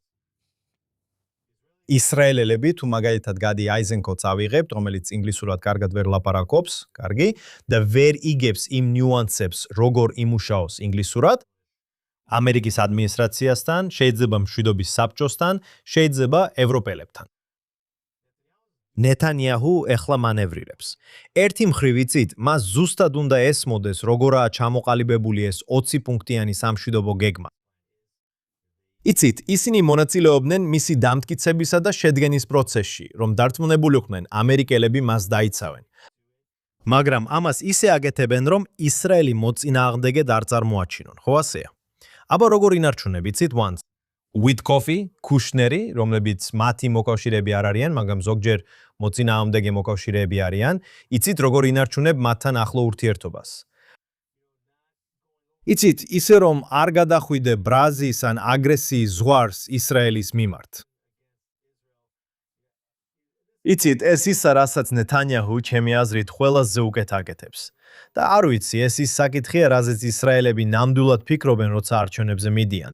ისრაელელები თუ მაგალითად გადი აიზენკოტს ავიღებთ, რომელიც ინგლისურად კარგად ვერ ლაპარაკობს, კარგი, და ვერ იგებს იმ ნიუანსებს, როგორ იმუშაოს ინგლისურად, ამერიკის ადმინისტრაციასთან, შეიძლება მშვიდობის საბჭოსთან, შეიძლება ევროპელებთან. ნეთანიაჰუ ეხლა მანევრირებს. ერთი მხრივ იცით, მას ზუსტად უნდა ესმოდეს, როგორაა ჩამოყალიბებული ეს 20 პუნქტიანი სამშვიდობო გეგმა. იცით, ისინი მონაწილეობდნენ მისი დამტკიცებისა და შედგენის პროცესში, რომ დარწმუნებულიყვნენ ამერიკელები მას დაიცავენ. მაგრამ ამას ისე აკეთებენ, რომ ისრაელი მოწინააღმდეგედ არ წარმოაჩინონ, ხო ასეა? აბა როგორ ინარჩუნებ, იცით, once Witkoff, Kushneri, რომლებიც მათი მოკავშირეები არ არიან, მაგრამ ზოგჯერ მოწინააღმდეგე მოკავშირეები არიან, იცით როგორ ინარჩუნებ მათთან ახლო ურთიერთობას. იცით, ისე რომ არ გადახვიდე ბრაზის ან აგრესიის ზღვარს ისრაელის მიმართ. იცით, ეს ისა, რასაც ნეთანიაჰუ ჩემი აზრით ყველაზე უკეთ აკეთებს. და არ ვიცი, ეს ის საკითხია, რაზეც ისრაელები ნამდვილად ფიქრობენ, როცა არჩევნებზე მიდიან.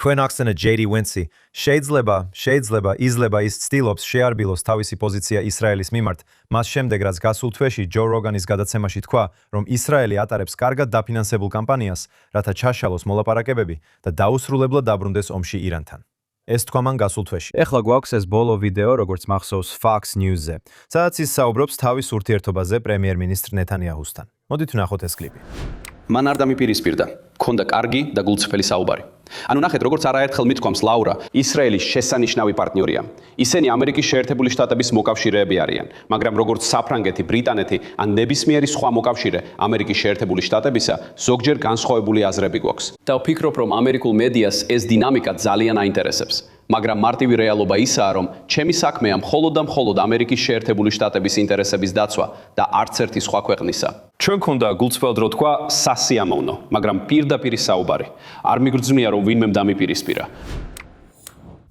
თქვენ ახსენეთ JD Vance-ი, შეიძლება ის ცდილობს შეარბილოს თავისი პოზიცია ისრაელის მიმართ, მას შემდეგ რაც გასულ თვეში ჯო როგანის გადაცემაში თქვა, რომ ისრაელი ატარებს კარგად დაფინანსებულ კამპანიას, რათა ჩაშალოს მოლაპარაკებები და დაუსრულებლად დაბრუნდეს ომში ირანთან. ეს თქვა მან გასულ თვეში. ეხლა გვაქვს ეს ბოლო ვიდეო, როგორც მახსოვს Fox News-ზე, სადაც ის საუბრობს თავის ურთიერთობაზე პრემიერ-მინისტრ ნეთანიაჰუსთან. მოდით ვნახოთ ეს კლიპი. მან არ დამიპირისპირდა, ქონდა კარგი და გულწრფელი საუბარი. ანუ ნახეთ, როგორც არაერთხელ მithქვამს ლაურა, ისრაელის შესანიშნავი პარტნიორია. ისინი ამერიკის შეერთებული შტატების მოკავშირეები არიან, მაგრამ როგორც საფრანგეთი, ბრიტანეთი ან ნებისმიერი სხვა მოკავშირე ამერიკის შეერთებული შტატებისა, ზოგჯერ განსხვავებული აზრები გვაქვს. და ვფიქრობ, რომ ამერიკულ მედიას ეს დინამიკა ძალიან აინტერესებს. მაგრამ მარტივი რეალობა ისაა, რომ ჩემი საქმეა მხოლოდ და მხოლოდ ამერიკის შეერთებული შტატების ინტერესების დაცვა და არც ერთი სხვა ქვეყნისა. ჩვენ ქონდა გულწრფელად რო თქვა სასიამოვნო, მაგრამ პირდაპირი საუბარი. არ მიგრძნია, რომ ვინმე დამიპირისპირა.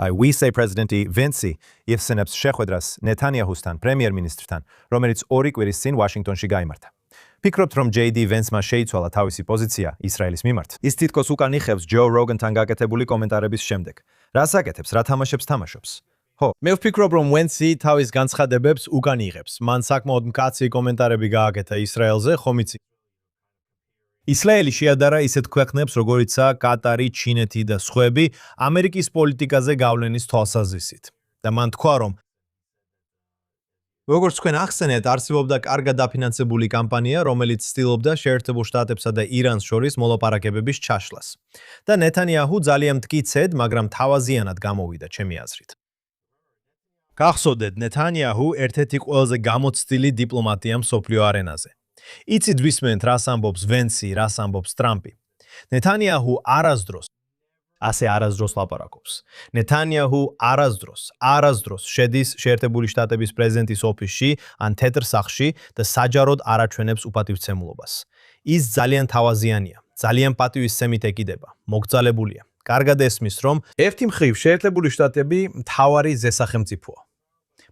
We say President Vance იხსენებს შეხვედრას ნეთანიაჰუსთან, პრემიერ-მინისტრთან, რომელიც 2 კვირის წინ ვაშინგტონში გაიმართა. ფიქრობთ, რომ JD Vance-მა შეიცვალა თავისი პოზიცია ისრაელის მიმართ? ის თითქოს უკან იხევს ჯო როგანთან გაკეთებული კომენტარების შემდეგ. რას აკეთებს, რა თამაშებს თამაშობს? ხო, მე ვფიქრობ, რომ Vance თავის განცხადებებს უკან იღებს. მან საკმაოდ მკაცრი კომენტარები გააკეთა ისრაელზე, ხომ იცი? ისრაელი შეადარა ისეთ ქვეყნებს, როგორიცაა კატარი, ჩინეთი და სხვები, ამერიკის პოლიტიკაზე გავლენის თვალსაზრისით. და მან თქვა, რომ როგორც თქვენ ახსენეთ, არსებობდა კარგად დაფინანსებული კამპანია, რომელიც ცდილობდა შეერთებულ შტატებსა და ირანს შორის მოლაპარაკებების ჩაშლას. და ნეთანიაჰუ ძალიან მტკიცედ, მაგრამ თავაზიანად გამოვიდა, ჩემი აზრით. გახსოვდეთ, ნეთანიაჰუ ერთ-ერთი ყველაზე გამოცდილი დიპლომატია მსოფლიო არენაზე. იცით ვისმენთ, რას ამბობს ვენსი, რას ამბობს ტრამპი. ნეთანიაჰუ არასდროს ლაპარაკობს. ნეთანიაჰუ არასდროს შედის შეერთებული შტატების პრეზიდენტის ოფისში ან თეთრ სახლში და საჯაროდ არაჩვენებს უპატივცემულობას. ის ძალიან თავაზიანია, ძალიან პატივისცემით ეკიდება, მოგრძალებულია. კარგად ესმის, რომ ერთი მხრივ შეერთებული შტატები მთავარი ზესახელმწიფოა.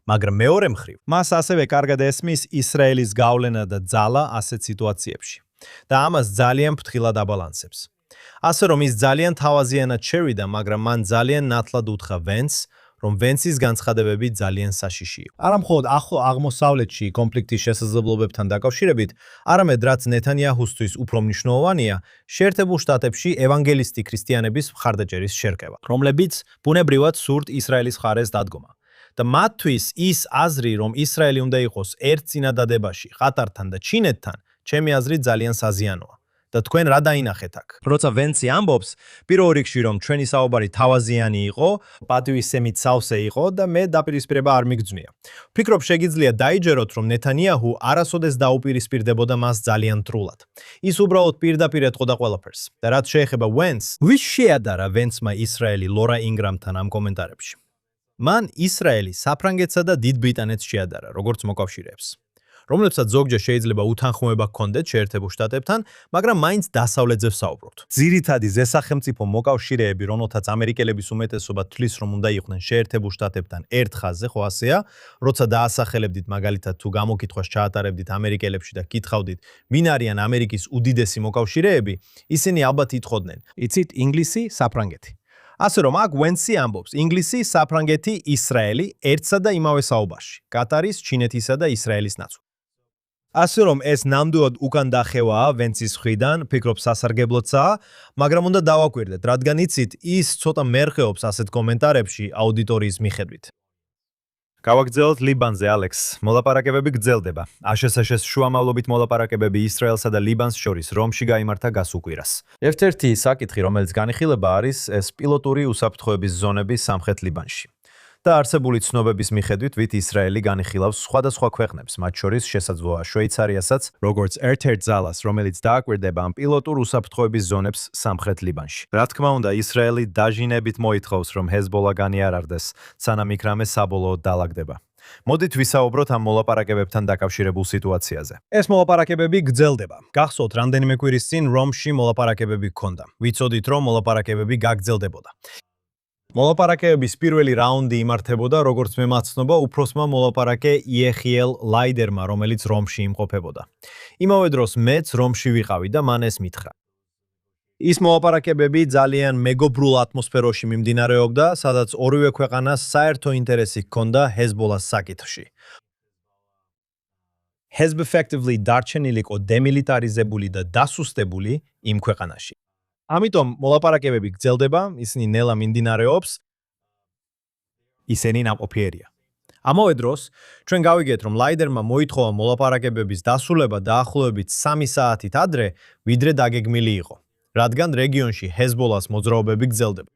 მაგრამ მეორე მხრივ, მას ასევე კარგად ესმის ისრაელის გავლენა და ძალა ასეთ სიტუაციებში და ამას ძალიან ფრთხილად აბალანსებს. ასე რომ ის ძალიან თავაზიანად შევიდა, მაგრამ მან ძალიან ნათლად უთხრა ვენს, რომ ვენსის განცხადებები ძალიან საშიში იყო. არა მხოლოდ ახლო აღმოსავლეთში კონფლიქტის შესაძლებლობებთან დაკავშირებით, არამედ რაც ნეთანიაჰუსთვის უფრო მნიშვნელოვანია, შეერთებულ შტატებში ევანგელისტი ქრისტიანების მხარდაჭერის შერკევა, რომლებიც ბუნებრივად სურთ ისრაელის მხარეს დადგომა. და მათთვის ის აზრი, რომ ისრაელი უნდა იყოს ერთ წინადადებაში ყატართან და ჩინეთთან, ჩემი აზრით ძალიან საზიანოა. და თქვენ რა დაინახეთ აქ? როცა ვენსი ამბობს, პირველ რიგში რომ ჩვენი საუბარი თავაზიანი იყო, პატივისცემით სავსე იყო და მე დაპირისპირება არ მიგძვნია. ვფიქრობ, შეგიძლია დაიჯეროთ, რომ ნეთანიაჰუ არასოდეს დაუპირისპირდებოდა მას ძალიან თრულად. ის უბრალოდ პირდაპირ ეტყოდა ყველაფერს. და რაც შეეხება ვენს, ვის შეადარა ვენსმა ისრაელი ლორა ინგრამთან ამ კომენტარებში? მან ისრაელი საფრანგეთსა და დიდ ბრიტანეთს შეადარა, როგორც მოკავშირეებს, რომლებსაც ზოგჯერ შეიძლება უთანხმოება ჰქონდეთ შეერთებულ შტატებთან, მაგრამ მაინც დასავლეთზე ვსაუბრობთ. ძირითადი ზესახელმწიფო მოკავშირეები, რომელთაც ამერიკელების უმეტესობა თვლის, რომ უნდა იყვნენ შეერთებულ შტატებთან ერთ ხაზზე, ხო ასეა, როცა დაასახელებდით მაგალითად თუ გამოკითხვას ჩაატარებდით ამერიკელებში და გითხავდით, ვინ არიან ამერიკის უდიდესი მოკავშირეები, ისინი ალბათ იტყოდნენ, იცით, ინგლისი, საფრანგეთი. ასე რომ აქ ვენსი ამბობს, ინგლისი, საფრანგეთი, ისრაელი ერთსა და იმავე საუბარში, კატარის, ჩინეთისა და ისრაელის ნაცვლად. ასე რომ ეს ნამდვილად უკან დახევაა ვენსის მხრიდან, ფიქრობ სასარგებლოцაა, მაგრამ უნდა დავაკვირდეთ, რადგან იცით, ის ცოტა მერხეობს ასეთ კომენტარებში აუდიტორიის მიხედვით. გავაგრძელოთ ლიბანზე, ალექს. მოლაპარაკებები გრძელდება. აშშ-ს შუამავლობით მოლაპარაკებები ისრაელსა და ლიბანს შორის რომში გაიმართა გასულ კვირას. ერთ-ერთი საკითხი, რომელიც განიხილება არის ეს პილოტური უსაფრთხოების ზონები სამხრეთ ლიბანში. და არსებული ცნობების მიხედვით, ვით ისრაელი განიხილავს სხვადასხვა ქვეყნებს, მათ შორის შესაძლოა შვეიცარიასაც, როგორც ერთ-ერთ ძალას, რომელიც დააკვირდება ამ პილოტურ უსაფრთხოების ზონებს სამხრეთ ლიბანში. რა თქმა უნდა, ისრაელი დაჟინებით მოითხოვს, რომ ჰეზბოლა განიარარდეს, სანამ იქ რამე საბოლოოდ დაალაგდება. მოდით ვისაუბროთ ამ მოლაპარაკებებთან დაკავშირებულ სიტუაციაზე. ეს მოლაპარაკებები გრძელდება. გახსოვთ, რამდენიმე კვირის წინ რომში მოლაპარაკებები ჰქონდა. ვიცოდით, რომ მოლაპარაკებები გაგრძელდებოდა. მოლაპარაკებების პირველი რაუნდი იმართებოდა, როგორც მე მაცნობა, უფროსმა მოლაპარაკე იეხიელ ლაიდერმა, რომელიც რომში იმყოფებოდა. იმავე დროს მეც რომში ვიყავი და მან ეს მითხრა. ის მოლაპარაკებები ძალიან მეგობრულ ატმოსფეროში მიმდინარეობდა, სადაც ორივე ქვეყანას საერთო ინტერესი ჰქონდა ჰეზბოლას საკითხში. ჰეზბ effectively დარჩენილი იყო დემილიტარიზებული და დასუსტებული იმ ქვეყანაში. ამიტომ მოლაპარაკებები გრძელდება, ისინი ნელა მიმდინარეობს, ისინი ნაყოფიერია. ამავე დროს, ჩვენ გავიგეთ, რომ ლაიდერმა მოითხოვა მოლაპარაკებების დასრულება დაახლოებით 3 საათით ადრე, ვიდრე დაგეგმილი იყო, რადგან რეგიონში ჰეზბოლას მოძრაობები გრძელდება.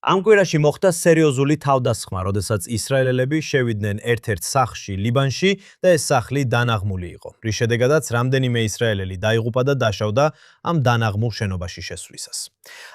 ამ კვირაში მოხდა სერიოზული თავდასხმა, როდესაც ისრაელელები შევიდნენ ერთ-ერთ სახლში ლიბანში და ეს სახლი დანაღმული იყო, რის შედეგადაც რამდენიმე ისრაელელი დაიღუპა და დაშავდა ამ დანაღმულ შენობაში შესვლისას.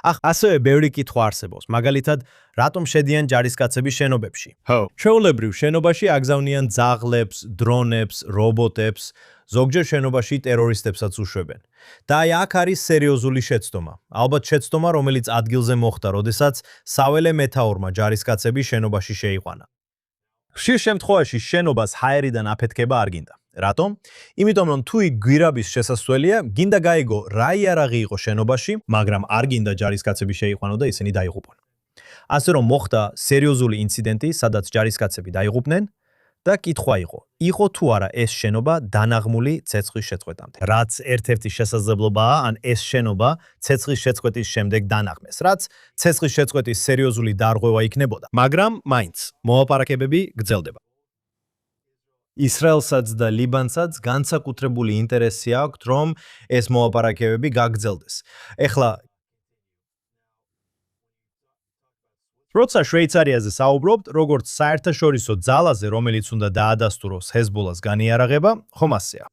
ასევე ბევრი კითხვა არსებობს, მაგალითად, რატომ შედიან ჯარისკაცები შენობებში? ჩვეულებრივ შენობაში აგზავნიან ძაღლებს, დრონებს, რობოტებს, ზოგჯერ შენობაში ტერორისტებსაც უშვებენ. და აი აქ არის სერიოზული შეცდომა. ალბათ შეცდომა, რომელიც ადგილზე მოხდა, როდესაც საველე მეთაურმა ჯარისკაცები შენობაში შეიყვანა. ხშირ შემთხვევაში შენობას ჰაერიდან აფეთქება არ გინდა. რატომ? იმიტომ რომ თუ იქ გვირაბის შესასვლელია, გინდა გაიგო რა იარაღი იყო შენობაში, მაგრამ არ გინდა ჯარისკაცები შეიყვანო და ისინი დაიღუპონ. ასე რომ მოხდა სერიოზული ინციდენტი, სადაც ჯარისკაცები დაიღუპნენ და კითხვა იყო თუ არა ეს შენობა დანაღმული ცეცხლის შეწყვეტამდე. რაც ერთ-ერთი შესაძლებლობაა, ან ეს შენობა ცეცხლის შეწყვეტის შემდეგ დანაღმეს, რაც ცეცხლის შეწყვეტის სერიოზული დარღვევა იქნებოდა. მაგრამ მაინც მოლაპარაკებები გრძელდება. ისრაელსაც და ლიბანსაც განსაკუთრებული ინტერესი აქვთ, რომ ეს მოლაპარაკებები გაგრძელდეს. ეხლა როცა შვეიცარიაზე საუბრობთ, როგორც საერთაშორისო ძალაზე, რომელიც უნდა დაადასტუროს ჰეზბოლას განიარაღება, ხომ ასეა.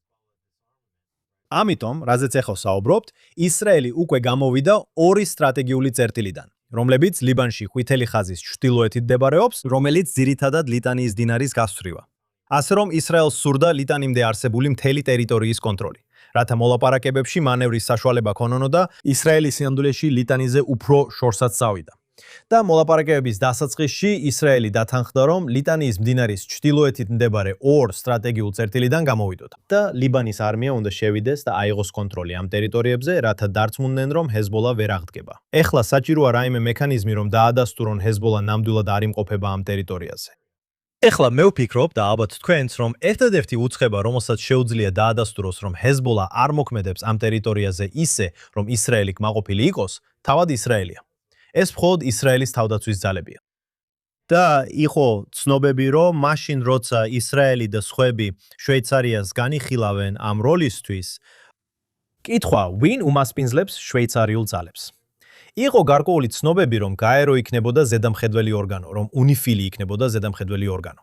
ამიტომ, რაზეც ახლა საუბრობთ, ისრაელი უკვე გამოვიდა ორი სტრატეგიული წერტილიდან, რომლებიც ლიბანში ყვითელი ხაზის ჩრდილოეთით მდებარეობს, რომელიც ძირითადად ლიტანიის დინარის გასწვრივა. ასე რომ ისრაელს სურდა ლიტანიმდე არსებული მთელი ტერიტორიის კონტროლი, რათა მოლაპარაკებებში მანევრის საშუალება ქონოდა ისრაელის სინამდვილეში ლიტანიზე უფრო შორსაც წავიდა. და მოლაპარაკებების დასაწყისში ისრაელი დათანხმდა, რომ ლიტანიის მდინარის ჩრდილოეთით მდებარე ორ სტრატეგიულ წერტილიდან გამოვიდოდა და ლიბანის არმია უნდა შევიდეს და აიღოს კონტროლი ამ ტერიტორიებზე, რათა დარწმუნდნენ, რომ ჰეზბოლა ვერ აღდგება. ეხლა საჭიროა რაიმე მექანიზმი, რომ დაადასტურონ ჰეზბოლა ნამდვილად არ იმყოფება ამ ტერიტორიაზე. ეხლა მე ვფიქრობ და ალბათ თქვენც, რომ ერთადერთი უცხება, რომელსაც შეუძლია დაადასტუროს, რომ ჰეზბოლა არ მოქმედებს ამ ტერიტორიაზე ისე, რომ ისრაელი კმაყოფილი იყოს, თავად ისრაელია. ეს მხოლოდ ისრაელის თავდაცვის ძალებია. და იყო ცნობები, რომ მაშინ როცა ისრაელი და სხვები შვეიცარიას განიხილავენ ამ როლისთვის, კითხვა, ვინ უმასპინძლებს შვეიცარიულ ძალებს? იყო გარკვეული ცნობები, რომ გაერო იქნებოდა ზედამხედველი ორგანო, რომ უნიფილი იქნებოდა ზედამხედველი ორგანო.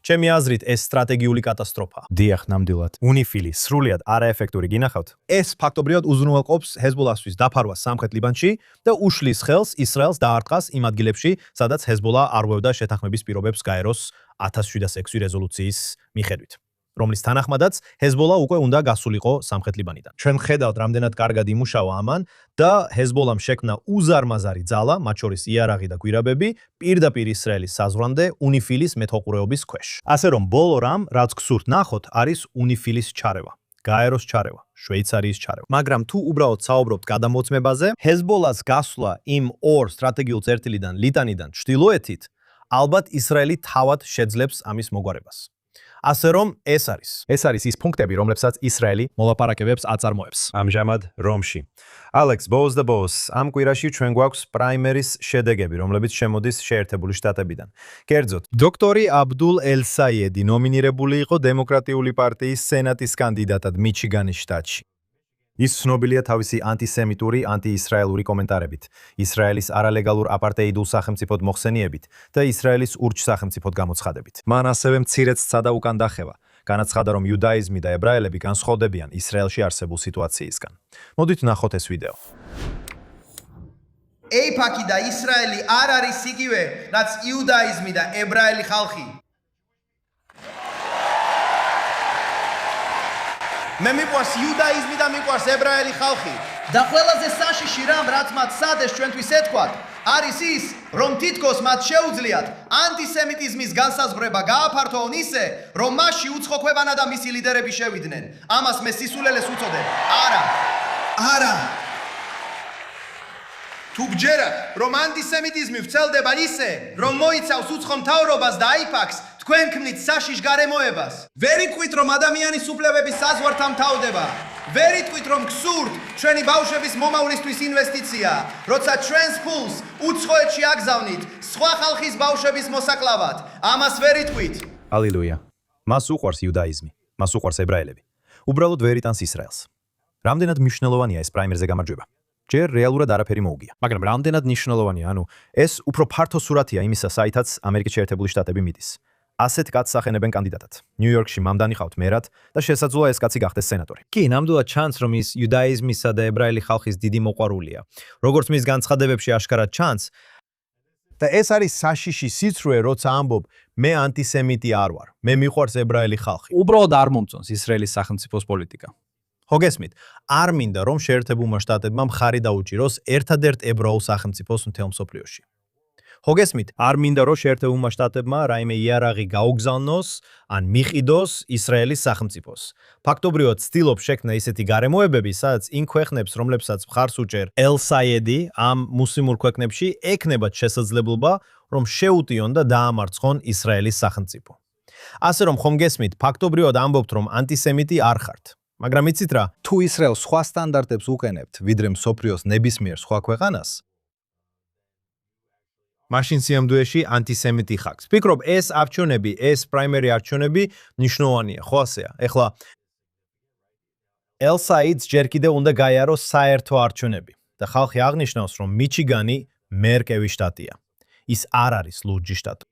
ჩემი აზრით, ეს სტრატეგიული კატასტროფაა. დიახ, ნამდვილად. უნიფილი სრულიად არაეფექტური გინახავთ. ეს ფაქტობრივად უზრუნველყოფს ჰეზბოლასთვის დაფარვას სამხრეთ ლიბანში და უშლის ხელს ისრაელს დაარტყას იმ ადგილებში, სადაც ჰეზბოლა არ ვევდა შეთანხმების პირობებს გაეროს 1706 რეზოლუციის მიხედვით, რომლის თანახმადაც ჰეზბოლა უკვე უნდა გასულიყო სამხრეთ ლიბანიდან. ჩვენ ხედავთ, რამდენად კარგად იმუშავა ამან და ჰეზბოლამ შექმნა უზარმაზარი ძალა, მათ შორის იარაღი და გვირაბები, პირდაპირ ისრაელის საზღვრამდე უნიფილის მეთოყურეობის ქვეშ. ასე რომ ბოლო რამ, რაც გსურთ ნახოთ, არის უნიფილის ჩარევა, გაეროს ჩარევა, შვეიცარიის ჩარევა. მაგრამ თუ უბრალოდ საუბრობთ გადამოწმებაზე, ჰეზბოლას გასვლა იმ ორ სტრატეგიულ წერტილიდან ლიტანიდან ჩრდილოეთით, ალბათ ისრაელი თავად შეძლებს ამის მოგვარებას. ასე რომ ეს არის ის პუნქტები, რომლებსაც ისრაელი მოლაპარაკებებს აწარმოებს. ამჟამად რომში. ალექს, ბოუს და ბოუს, ამ კვირაში ჩვენ გვაქვს პრაიმერის შედეგები, რომლებიც შემოდის შეერთებული შტატებიდან. კერძოდ, დოქტორი აბდულ ელ-საიედი ნომინირებული იყო დემოკრატიული პარტიის სენატის კანდიდატად მიჩიგანის შტატში. ის ცნობილია თავისი ანტისემიტური, ანტიისრაელური კომენტარებით, ისრაელის არალეგალურ აპარტეიდულ სახელმწიფოდ მოხსენიებით და ისრაელის ურჩ სახელმწიფოდ გამოცხადებით. მან ასევე მცირედ სცადა უკან დახევა, განაცხადა, რომ იუდაიზმი და ებრაელები განსხვავდებიან ისრაელში არსებულ სიტუაციისგან. მოდით ნახოთ ეს ვიდეო. ეიფაკი და ისრაელი არ არის იგივე, რაც იუდაიზმი და ებრაელი ხალხი. მე მიყვარს იუდაიზმი და მიყვარს ებრაელი ხალხი. და ყველაზე საშიში რამ, რაც მათ სადეს ჩვენთვის ეთქვათ, არის ის, რომ თითქოს მათ შეუძლიათ ანტისემიტიზმის განსაზღვრება გააფართოონ ისე, რომ მასში უცხოქვებანა და მისი ლიდერები შევიდნენ. ამას მე სისულელეს უწოდებ. არა. თუ გჯერათ, რომ ანტისემიტიზმი ვრცელდება ისე, რომ მოიცავს უცხო მთავრობას და აიფაკს, თქვენ ქმნით საშიშ გარემოებას. ვერ იტყვით, რომ ადამიანის უფლებების საზღვართან თავდება. ვერ იტყვით, რომ გსურთ ჩვენი ბავშვების მომავლისთვის ინვესტიცია, როცა ჩვენს ფულს უცხოეთში აგზავნით სხვა ხალხის ბავშვების მოსაკლავად. ამას ვერ იტყვით. ალილუია. მას უყვარს იუდაიზმი, მას უყვარს ებრაელები. უბრალოდ ვერ იტანს ისრაელს. რამდენად მნიშვნელოვანია ეს პრაიმერზე გამარჯვება? ჯერ რეალურად არაფერი მოუგია. მაგრამ რამდენად მნიშვნელოვანია, ეს უფრო ფართო სურათია იმისა, საითაც ამერიკის შეერთებული შტატები მიდის. ასეთ კაცს ახენებენ კანდიდატად. ნიუ-იორკში მამდანი ხავთ მერად და შესაძლოა ეს კაცი გახდეს სენატორი. კი, ნამდვილად ჩანს, რომ ის იუდაიზმისა და ებრაელი ხალხის დიდი მოყვარულია. როგორც მის განცხადებებში აშკარად ჩანს, და ეს არის საშიში სიცრუე, როცა ამბობ, მე ანტისემიტი არ ვარ, მე მიყვარს ებრაელი ხალხი. უბრალოდ არ მომწონს ისრაელის სახელმწიფოს პოლიტიკა. ხო გესმით, არ მინდა რომ შეერთებულმა შტატებმა მხარი დაუჭიროს ერთადერთ ებრაულ სახელმწიფოს მთელ მსოფლიოში. ხო გესმით, არ მინდა რომ შეერთებულმა შტატებმა რაიმე იარაღი გაუგზავნოს ან მიყიდოს ისრაელის სახელმწიფოს. ფაქტობრივად ცდილობს შექმნა ისეთი გარემოებები, სადაც იმ ქვეყნებს, რომლებსაც მხარს უჭერ ელ-საიედი ამ მუსლიმურ ქვეყნებში, ექნებათ შესაძლებლობა, რომ შეუტიონ და დაამარცხონ ისრაელის სახელმწიფო. ასე რომ ხომ გესმით, ფაქტობრივად ამბობთ, რომ ანტისემიტი არ ხართ. მაგრამ იცით რა, თუ ისრაელს სხვა სტანდარტებს უყენებთ, ვიდრე მსოფლიოს ნებისმიერ სხვა ქვეყანას, მაშინ სიამოვნებაში ანტისემიტი ხართ. ვფიქრობ, ეს არჩევნები, ეს პრაიმერი არჩევნები მნიშვნელოვანია, ხო ასეა? ეხლა ელ-საიდს ჯერ კიდევ უნდა გაიაროს საერთო არჩევნები და ხალხი აღნიშნავს, რომ მიჩიგანი მერკევი შტატია. ის არ არის ლურჯი შტატი.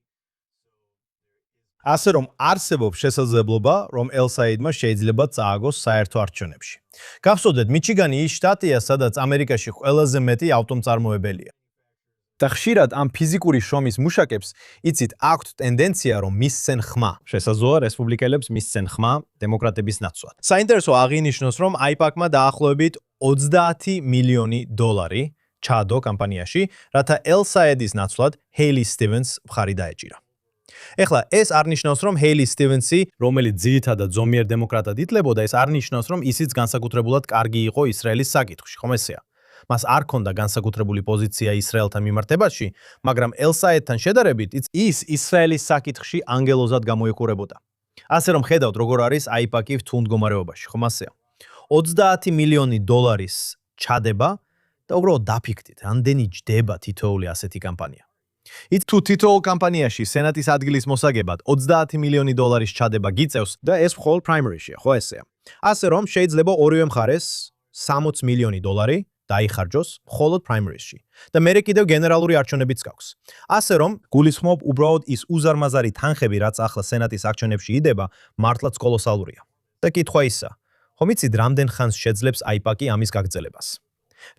ასე რომ არსებობს შესაძლებლობა, რომ ელ-საიდმა შეიძლება წააგოს საერთო არჩევნებში. გახსოვდეთ, მიჩიგანი ის შტატია, სადაც ამერიკაში ყველაზე მეტი ავტომწარმოებელია. და ხშირად ამ ფიზიკური შრომის მუშაკებს იცით აქვთ ტენდენცია, რომ მისცენ ხმა. შესაძლოა რესპუბლიკელებს მისცენ ხმა დემოკრატების ნაცვლად. საინტერესო აღინიშნოს, რომ AIPAC-მა დაახლოებით $30 მილიონი ჩაადო კამპანიაში, რათა ელ-საიდის ნაცვლად ჰეილი სტივენს მხარი დაეჭირა. ეხლა ეს არ ნიშნავს, რომ ჰეილი სტივენსი, რომელიც ძირითადად ზომიერ დემოკრატად ითვლებოდა, ეს არ ნიშნავს, რომ ისიც განსაკუთრებულად კარგი იყო ისრაელის საკითხში, ხომ ესეა? მას არ ქონდა განსაკუთრებული პოზიცია ისრაელთან მიმართებაში, მაგრამ ელ-საიდთან შედარებით ის ისრაელის საკითხში ანგელოზად გამოიყურებოდა. ასე რომ ხედავთ, როგორ არის AIPAC-ი რთულ მდგომარეობაში, ხომ ასეა? $30 მილიონი ჩადება და უბრალოდ დაფიქრდით, რამდენი ჯდება თითოეული ასეთი კამპანია. თუ თითოეულ კამპანიაში სენატის ადგილის მოსაგებად $30 მილიონი ჩადება გიწევს და ეს მხოლოდ პრაიმერიშია, ხო ესეა? ასე რომ შეიძლება ორივე მხარეს $60 მილიონი დაიხარჯოს მხოლოდ პრაიმერისში და მერე კიდევ გენერალური არჩევნებიც გაქვს. ასე რომ გულისხმობ უბრალოდ ის უზარმაზარი თანხები, რაც ახლა სენატის არჩევნებში იდება, მართლაც კოლოსალურია. და კითხვა ისაა, ხომ იცით, რამდენ ხანს შეძლებს AIPAC-ი ამის გაგრძელებას?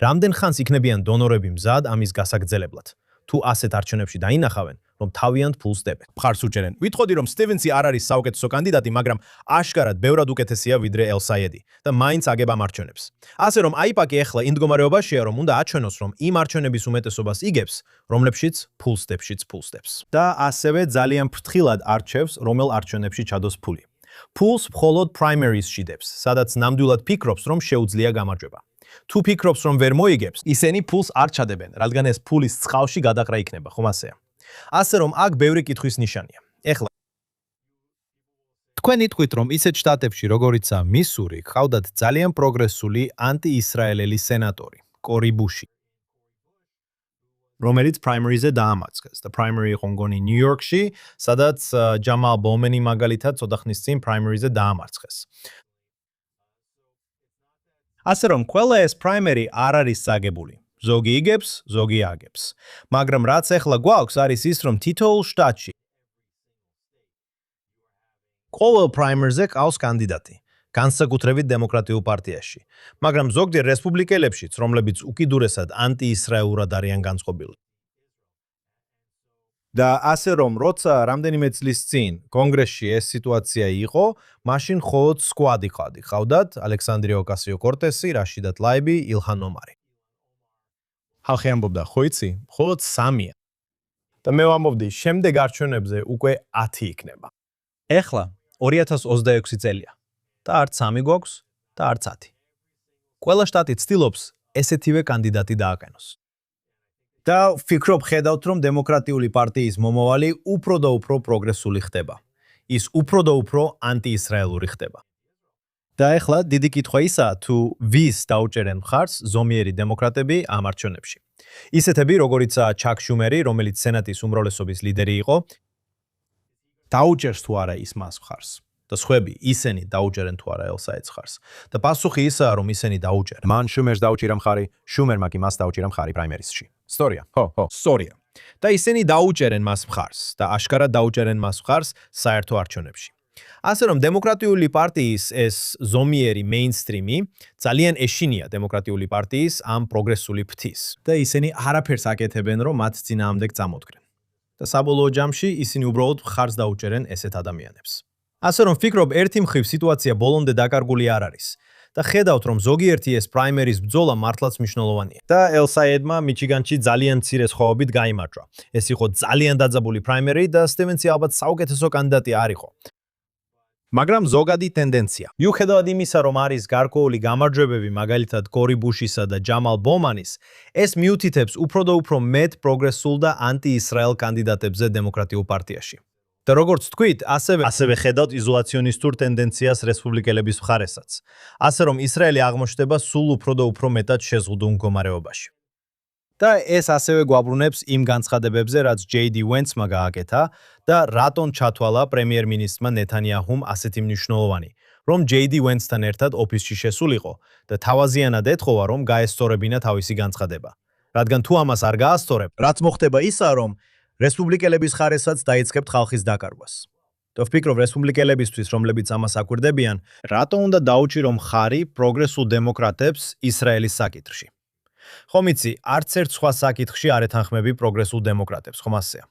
რამდენ ხანს იქნებიან დონორები მზად ამის გასაგრძელებლად? თუ ასეთ არჩევნებში დაინახავენ, რომ თავიანთ ფულს დებენ. მხარს უჭერენ. ვიტყოდი, რომ სტივენსი არ არის საუკეთესო კანდიდატი, მაგრამ აშკარად ბევრად უკეთესია ვიდრე ელ-საიდი და მაინც აგება მარჩვენებს. ასე რომ AIPAC-ი ახლა იმ მდგომარეობაშია, რომ უნდა აჩვენოს, რომ იმ არჩევნების უმეტესობას იგებს, რომლებშიც ფულს დებს. და ასევე ძალიან ფრთხილად არჩევს, რომელ არჩევნებში ჩადოს ფული. ფულს მხოლოდ პრაიმერისში დებს, სადაც ნამდვილად ფიქრობს, რომ შეუძლია გამარჯვება. თუ ფიქრობს, რომ ვერ მოიგებს, ისინი ფულს არ ჩადებენ, რადგან ეს ფულის წყალში გადაყრა იქნება, ხომ ასეა? ასე რომ აქ ბევრი კითხვის ნიშანია. ეხლა თქვენ იტყვით, რომ ისეთ შტატებში, როგორიცაა მისური, ყავდათ ძალიან პროგრესული ანტიისრაელელი სენატორი, კორი ბუში, რომელიც პრაიმერიზე დაამარცხეს. და პრაიმერი იყო მგონი ნიუ-იორკში, სადაც ჯამალ ბოუმენი მაგალითად ცოტა ხნის წინ პრაიმერიზე დაამარცხეს. ასე რომ ყველა ეს პრაიმერი არ არის წაგებული. ზოგი იგებს, ზოგი აგებს. მაგრამ რაც ახლა გვაქვს არის ის, რომ თითოეულ შტატში ყოველ პრაიმერზე ყავს კანდიდატი, განსაკუთრებით დემოკრატიულ პარტიაში. მაგრამ ზოგჯერ რესპუბლიკელებშიც, რომლებიც უკიდურესად ანტიისრაელურად არიან განწყობილი. და ასე რომ როცა რამდენიმე წლის წინ კონგრესში ეს სიტუაცია იყო, მაშინ მხოლოდ სკვადი ყავდათ ალექსანდრე ოკასიო-კორტესი, რაშიდა ტლაიბი, ილჰან ომარი. ხალხი ამბობდა, ხო იცი, მხოლოდ 3-ია. და მე ვამბობდი, შემდეგ არჩევნებზე უკვე 10 იქნება. ეხლა 2026 წელია და არც 3 გვაქვს და არც 10. ყველა შტატი ცდილობს ესეთივე კანდიდატი დააყენოს. და ვფიქრობ, ხედავთ, რომ დემოკრატიული პარტიის მომავალი უფრო და უფრო პროგრესული ხდება. ის უფრო და უფრო ანტიისრაელური ხდება. და ეხლა დიდი კითხვა ისაა, თუ ვის დაუჭერენ მხარს ზომიერი დემოკრატები ამ არჩევნებში. ისეთები, როგორიცაა ჩაკ შუმერი, რომელიც სენატის უმრავლესობის ლიდერი იყო, დაუჭერს თუ არა ის მას მხარს. და სხვები ისინი დაუჭერენ თუ არა ელ-საიდს მხარს. და პასუხი ისაა, რომ ისინი დაუჭერენ. მან შუმერს დაუჭირა მხარი, შუმერმა კი მას დაუჭირა მხარი პრაიმერისში. სწორია. ხო, სწორია. და ისინი დაუჭერენ მას მხარს და აშკარად დაუჭერენ მას მხარს საერთო არჩევნებში. ასე რომ დემოკრატიული პარტიის ეს ზომიერი მეინსტრიმი ძალიან ეშინია დემოკრატიული პარტიის ამ პროგრესული ფრთის და ისინი არაფერს აკეთებენ, რომ მათ წინააღმდეგ წამოდგნენ. და საბოლოო ჯამში ისინი უბრალოდ მხარს დაუჭერენ ესეთ ადამიანებს. ასე რომ ვფიქრობ, ერთი მხრივ სიტუაცია ბოლომდე დაკარგული არ არის. და ხედავთ, რომ ზოგიერთი ეს პრაიმერის ბრძოლა მართლაც მნიშვნელოვანია. და ელ-საიდმა მიჩიგანში ძალიან მცირე სხვაობით გაიმარჯვა. ეს იყო ძალიან დაძაბული პრაიმერი და სტივენსი ალბათ საუკეთესო კანდიდატი არ იყო. მაგრამ ზოგადი ტენდენცია. მიუხედავად იმისა, რომ არის გარკვეული გამარჯვებები, მაგალითად კორი ბუშისა და ჯამალ ბოუმანის, ეს მიუთითებს უფრო და უფრო მეტ პროგრესულ და ანტიისრაელ კანდიდატებზე დემოკრატიულ პარტიაში. და როგორც თქვით, ასევე ხედავთ იზოლაციონისტურ ტენდენციას რესპუბლიკელების მხარესაც. ასე რომ ისრაელი აღმოჩნდება სულ უფრო და უფრო მეტად შეზღუდულ მდგომარეობაში. და ეს ასევე გვაბრუნებს იმ განცხადებებზე, რაც JD Vance-მა გააკეთა და რატომ ჩათვალა პრემიერ-მინისტრმა ნეთანიაჰუმ ასეთი მნიშვნელოვანი, რომ JD Vance-თან ერთად ოფისში შესულიყო და თავაზიანად ეთხოვა, რომ გაესწორებინა თავისი განცხადება. რადგან თუ ამას არ გაასწორებ, რაც მოხდება ისაა, რომ რესპუბლიკელების ხარესაც დაიწყებთ ხალხის დაკარგვას. და ვფიქრობ რესპუბლიკელებისთვის, რომლებიც ამას აკვირდებიან, რატომ უნდა დაუჭირო მხარი პროგრესულ დემოკრატებს ისრაელის საკითხში. ხომ იცი, არც ერთ სხვა საკითხში არ ეთანხმები პროგრესულ დემოკრატებს, ხომ ასეა.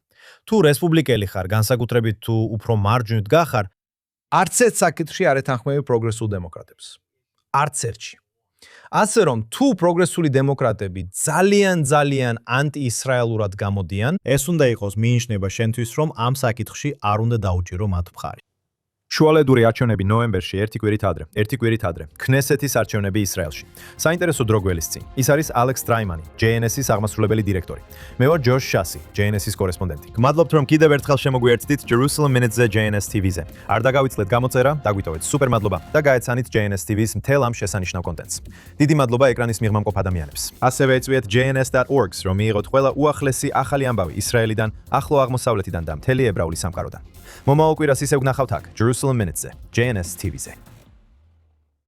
თუ რესპუბლიკელი ხარ, განსაკუთრებით თუ უფრო მარჯვნივ დგახარ, არც ერთ საკითხში არ ეთანხმები პროგრესულ დემოკრატებს. არც ერთში. ასე რომ, თუ პროგრესული დემოკრატები ძალიან ანტიისრაელურად გამოდიან, ეს უნდა იყოს მინიშნება შენთვის, რომ ამ საკითხში არ უნდა დაუჭირო მათ მხარი. შუალედური არჩევნები ნოემბერში ერთი კვირით ადრე, ქნესეთის არჩევნები ისრაელში. საინტერესო დრო გველისწინ. ის არის ალექს ტრაიმანი, JNS-ის აღმასრულებელი დირექტორი. მე ვარ ჯოშ შასი, JNS-ის კორესპონდენტი. გმადლობთ, რომ კიდევ ერთხელ შემოგვიერთდით Jerusalem Minutes-ზე JNS TV-ზე. არ დაგავიწყდეთ გამოწერა, დაგვიტოვეთ სუპერ მადლობა და გაეცანით JNS TV-ს მთელ ამ შესანიშნავ კონტენტს. დიდი მადლობა ეკრანის მიღმამყოფ ადამიანებს. ასევე ეწვიეთ JNS.org-ს, რომ მიიღოთ ყველა უახლესი ახალი ამბავი ისრაელიდან, ახლო აღმოსავლეთიდან და მთელი ებრაული სამყაროდან. მომავალ კვირას ისევ გნახავთ აქ, Jerusalem Minutes-ზე, JNS TV-ზე.